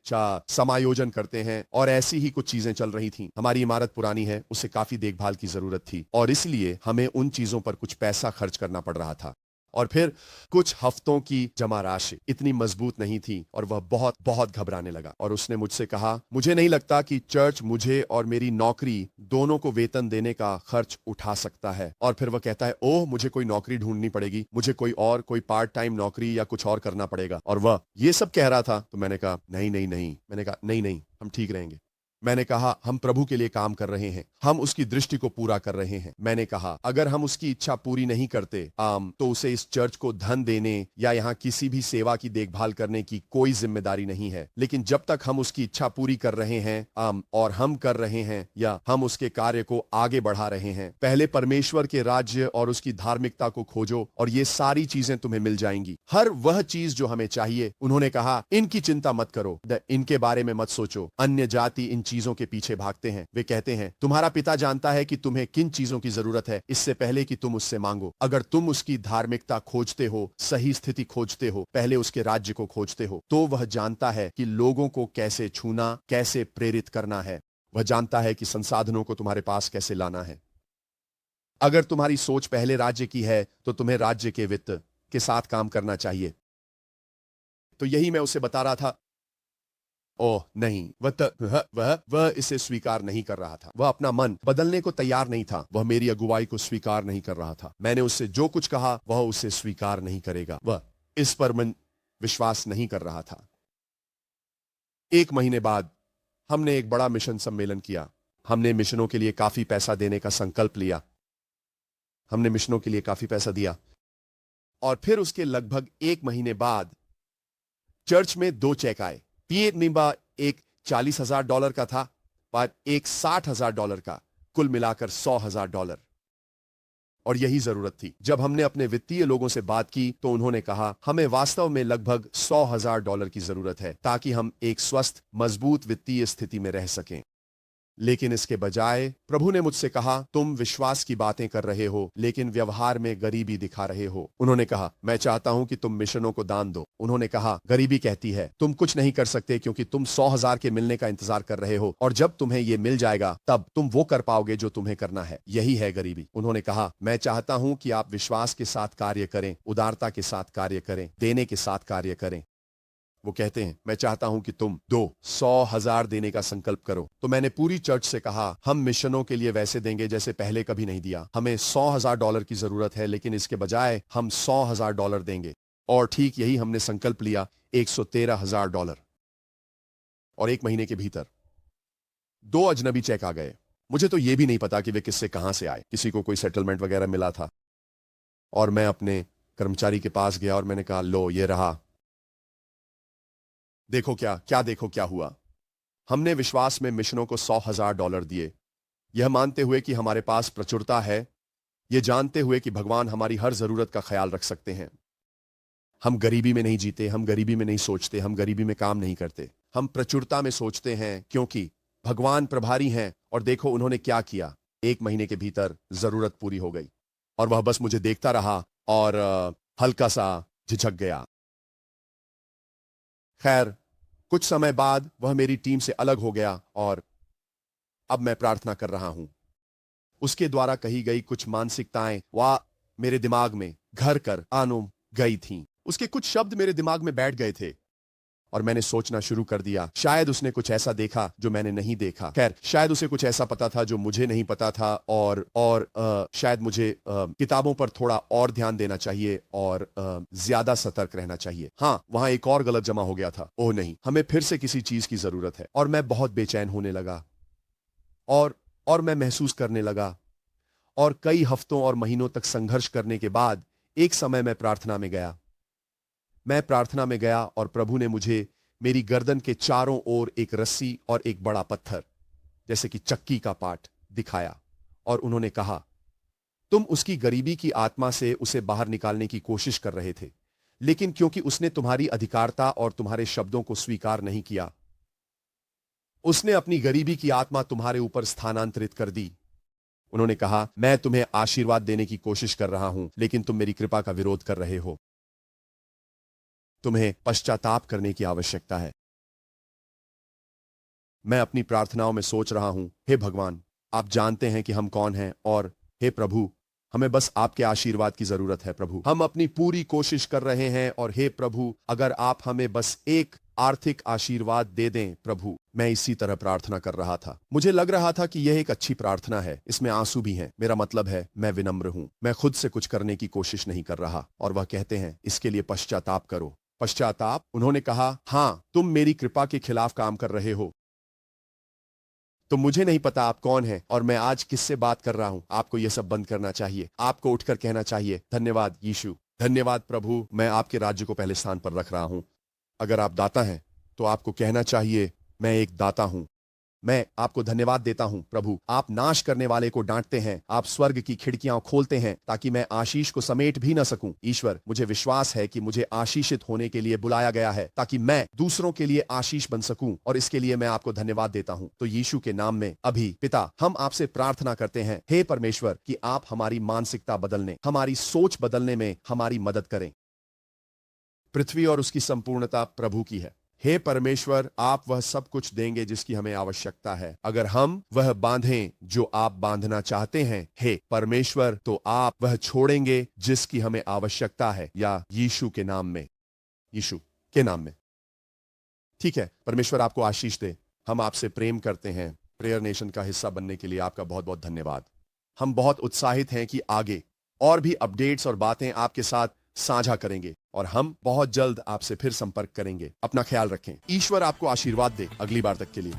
समायोजन करते हैं। और ऐसी ही कुछ चीजें चल रही थी। हमारी इमारत पुरानी है, उससे काफी देखभाल की जरूरत थी और इसलिए हमें उन चीजों पर कुछ पैसा खर्च करना पड़ रहा था। और फिर कुछ हफ्तों की जमा राशि इतनी मजबूत नहीं थी और वह बहुत बहुत घबराने लगा और उसने मुझसे कहा, मुझे नहीं लगता कि चर्च मुझे और मेरी नौकरी दोनों को वेतन देने का खर्च उठा सकता है। और फिर वह कहता है, ओह, मुझे कोई नौकरी ढूंढनी पड़ेगी, मुझे कोई पार्ट टाइम नौकरी या कुछ और करना पड़ेगा। और वह ये सब कह रहा था। तो मैंने कहा, नहीं नहीं नहीं, मैंने कहा नहीं नहीं, हम ठीक रहेंगे। मैंने कहा, हम प्रभु के लिए काम कर रहे हैं, हम उसकी दृष्टि को पूरा कर रहे हैं। मैंने कहा, अगर हम उसकी इच्छा पूरी नहीं करते तो उसे इस चर्च को धन देने या यहाँ किसी भी सेवा की देखभाल करने की कोई जिम्मेदारी नहीं है। लेकिन जब तक हम उसकी इच्छा पूरी कर रहे हैं और हम कर रहे हैं या हम उसके कार्य को आगे बढ़ा रहे हैं, पहले परमेश्वर के राज्य और उसकी धार्मिकता को खोजो और ये सारी चीजें तुम्हें मिल जाएंगी, हर वह चीज जो हमें चाहिए। उन्होंने कहा, इनकी चिंता मत करो, इनके बारे में मत सोचो। अन्य जाति इन चीजों के पीछे भागते हैं। वे कहते हैं, तुम्हारा पिता जानता है कि तुम्हें किन चीजों की जरूरत है इससे पहले कि तुम उससे मांगो। अगर तुम उसकी धार्मिकता खोजते हो, सही स्थिति खोजते हो, पहले उसके राज्य को खोजते हो, तो वह जानता है कि लोगों को कैसे छूना, कैसे प्रेरित करना है। वह जानता है कि संसाधनों को तुम्हारे पास कैसे लाना है। अगर तुम्हारी सोच पहले राज्य की है तो तुम्हें राज्य के वित्त के साथ काम करना चाहिए। तो यही मैं उसे बता रहा था। ओह नहीं, वह इसे स्वीकार नहीं कर रहा था। वह अपना मन बदलने को तैयार नहीं था। वह मेरी अगुवाई को स्वीकार नहीं कर रहा था। मैंने उससे जो कुछ कहा वह उसे स्वीकार नहीं करेगा। वह इस पर विश्वास नहीं कर रहा था। 1 महीने बाद हमने एक बड़ा मिशन सम्मेलन किया। हमने मिशनों के लिए काफी पैसा देने का संकल्प लिया। हमने मिशनों के लिए काफी पैसा दिया और फिर उसके लगभग 1 महीने बाद चर्च में 2 चेक आए। पीए निम्बा एक $40,000 का था और एक $60,000 का, कुल मिलाकर $100,000। और यही जरूरत थी। जब हमने अपने वित्तीय लोगों से बात की तो उन्होंने कहा, हमें वास्तव में लगभग $100,000 की जरूरत है ताकि हम एक स्वस्थ, मजबूत वित्तीय स्थिति में रह सकें। लेकिन इसके बजाय प्रभु ने मुझसे कहा, तुम विश्वास की बातें कर रहे हो लेकिन व्यवहार में गरीबी दिखा रहे हो। उन्होंने कहा, मैं चाहता हूं कि तुम मिशनों को दान दो। उन्होंने कहा, गरीबी कहती है तुम कुछ नहीं कर सकते क्योंकि तुम 100,000 के मिलने का इंतजार कर रहे हो और जब तुम्हें यह मिल जाएगा तब तुम वो कर पाओगे जो तुम्हें करना है। यही है गरीबी। उन्होंने कहा, मैं चाहता हूं कि आप विश्वास के साथ कार्य करें, उदारता के साथ कार्य करें, देने के साथ कार्य करें। वो कहते हैं, मैं चाहता हूं कि तुम 100,000 देने का संकल्प करो। तो मैंने पूरी चर्च से कहा, हम मिशनों के लिए वैसे देंगे जैसे पहले कभी नहीं दिया। हमें $100,000 की जरूरत है लेकिन इसके बजाय हम $100,000 देंगे। और ठीक यही हमने संकल्प लिया, $113,000। और 1 महीने के भीतर 2 अजनबी चेक आ गए। मुझे तो यह भी नहीं पता कि वे किससे कहां से आए। किसी को कोई सेटलमेंट वगैरह मिला था। और मैं अपने कर्मचारी के पास गया और मैंने कहा, लो ये रहा, देखो देखो क्या हुआ। हमने विश्वास में मिशनों को $100,000 दिए, यह मानते हुए कि हमारे पास प्रचुरता है, यह जानते हुए कि भगवान हमारी हर जरूरत का ख्याल रख सकते हैं। हम गरीबी में नहीं जीते, हम गरीबी में नहीं सोचते, हम गरीबी में काम नहीं करते। हम प्रचुरता में सोचते हैं क्योंकि भगवान प्रभारी हैं। और देखो उन्होंने क्या किया, 1 महीने के भीतर जरूरत पूरी हो गई। और वह बस मुझे देखता रहा और हल्का सा झिझक गया। खैर, कुछ समय बाद वह मेरी टीम से अलग हो गया और अब मैं प्रार्थना कर रहा हूं। उसके द्वारा कही गई कुछ मानसिकताएं वह मेरे दिमाग में घर कर आनो गई थीं। उसके कुछ शब्द मेरे दिमाग में बैठ गए थे और मैंने सोचना शुरू कर दिया, शायद उसने कुछ ऐसा देखा जो मैंने नहीं देखा। खैर, शायद उसे कुछ ऐसा पता था जो मुझे नहीं पता था और शायद मुझे किताबों पर थोड़ा और ध्यान देना चाहिए और ज्यादा सतर्क रहना चाहिए। हाँ, वहां एक और गलत जमा हो गया था। ओह नहीं, हमें फिर से किसी चीज की जरूरत है। और मैं बहुत बेचैन होने लगा और मैं महसूस करने लगा। और कई हफ्तों और महीनों तक संघर्ष करने के बाद एक समय मैं प्रार्थना में गया और प्रभु ने मुझे मेरी गर्दन के चारों ओर एक रस्सी और एक बड़ा पत्थर, जैसे कि चक्की का पाट, दिखाया। और उन्होंने कहा, तुम उसकी गरीबी की आत्मा से उसे बाहर निकालने की कोशिश कर रहे थे, लेकिन क्योंकि उसने तुम्हारी अधिकारता और तुम्हारे शब्दों को स्वीकार नहीं किया, उसने अपनी गरीबी की आत्मा तुम्हारे ऊपर स्थानांतरित कर दी। उन्होंने कहा, मैं तुम्हें आशीर्वाद देने की कोशिश कर रहा हूं, लेकिन तुम मेरी कृपा का विरोध कर रहे हो। तुम्हें पश्चाताप करने की आवश्यकता है। मैं अपनी प्रार्थनाओं में सोच रहा हूं, हे भगवान, आप जानते हैं कि हम कौन हैं, और हे प्रभु, हमें बस आपके आशीर्वाद की जरूरत है। प्रभु, हम अपनी पूरी कोशिश कर रहे हैं, और हे प्रभु, अगर आप हमें बस एक आर्थिक आशीर्वाद दे दें। प्रभु, मैं इसी तरह प्रार्थना कर रहा था। मुझे लग रहा था कि यह एक अच्छी प्रार्थना है, इसमें आंसू भी हैं। मेरा मतलब है, मैं विनम्र हूं, मैं खुद से कुछ करने की कोशिश नहीं कर रहा। और वह कहते हैं, इसके लिए पश्चाताप करो। पश्चाताप? उन्होंने कहा, हां, तुम मेरी कृपा के खिलाफ काम कर रहे हो। तो मुझे नहीं पता आप कौन हैं और मैं आज किससे बात कर रहा हूं। आपको यह सब बंद करना चाहिए। आपको उठकर कहना चाहिए, धन्यवाद यीशु, धन्यवाद प्रभु, मैं आपके राज्य को पहले स्थान पर रख रहा हूं। अगर आप दाता हैं तो आपको कहना चाहिए, मैं एक दाता हूं। मैं आपको धन्यवाद देता हूं प्रभु, आप नाश करने वाले को डांटते हैं, आप स्वर्ग की खिड़कियां खोलते हैं ताकि मैं आशीष को समेट भी न सकूं। ईश्वर, मुझे विश्वास है कि मुझे आशीषित होने के लिए बुलाया गया है ताकि मैं दूसरों के लिए आशीष बन सकूं, और इसके लिए मैं आपको धन्यवाद देता हूं। तो यीशु के नाम में अभी पिता, हम आपसे प्रार्थना करते हैं, हे परमेश्वर, कि आप हमारी मानसिकता बदलने, हमारी सोच बदलने में हमारी मदद करें। पृथ्वी और उसकी संपूर्णता प्रभु की है। हे परमेश्वर, आप वह सब कुछ देंगे जिसकी हमें आवश्यकता है, अगर हम वह बांधें जो आप बांधना चाहते हैं। हे परमेश्वर, तो आप वह छोड़ेंगे जिसकी हमें आवश्यकता है, या यीशु के नाम में, यीशु के नाम में। ठीक है, परमेश्वर आपको आशीष दे। हम आपसे प्रेम करते हैं। प्रेयर नेशन का हिस्सा बनने के लिए आपका बहुत बहुत धन्यवाद। हम बहुत उत्साहित हैं कि आगे और भी अपडेट्स और बातें आपके साथ साझा करेंगे, और हम बहुत जल्द आपसे फिर संपर्क करेंगे। अपना ख्याल रखें। ईश्वर आपको आशीर्वाद दे। अगली बार तक के लिए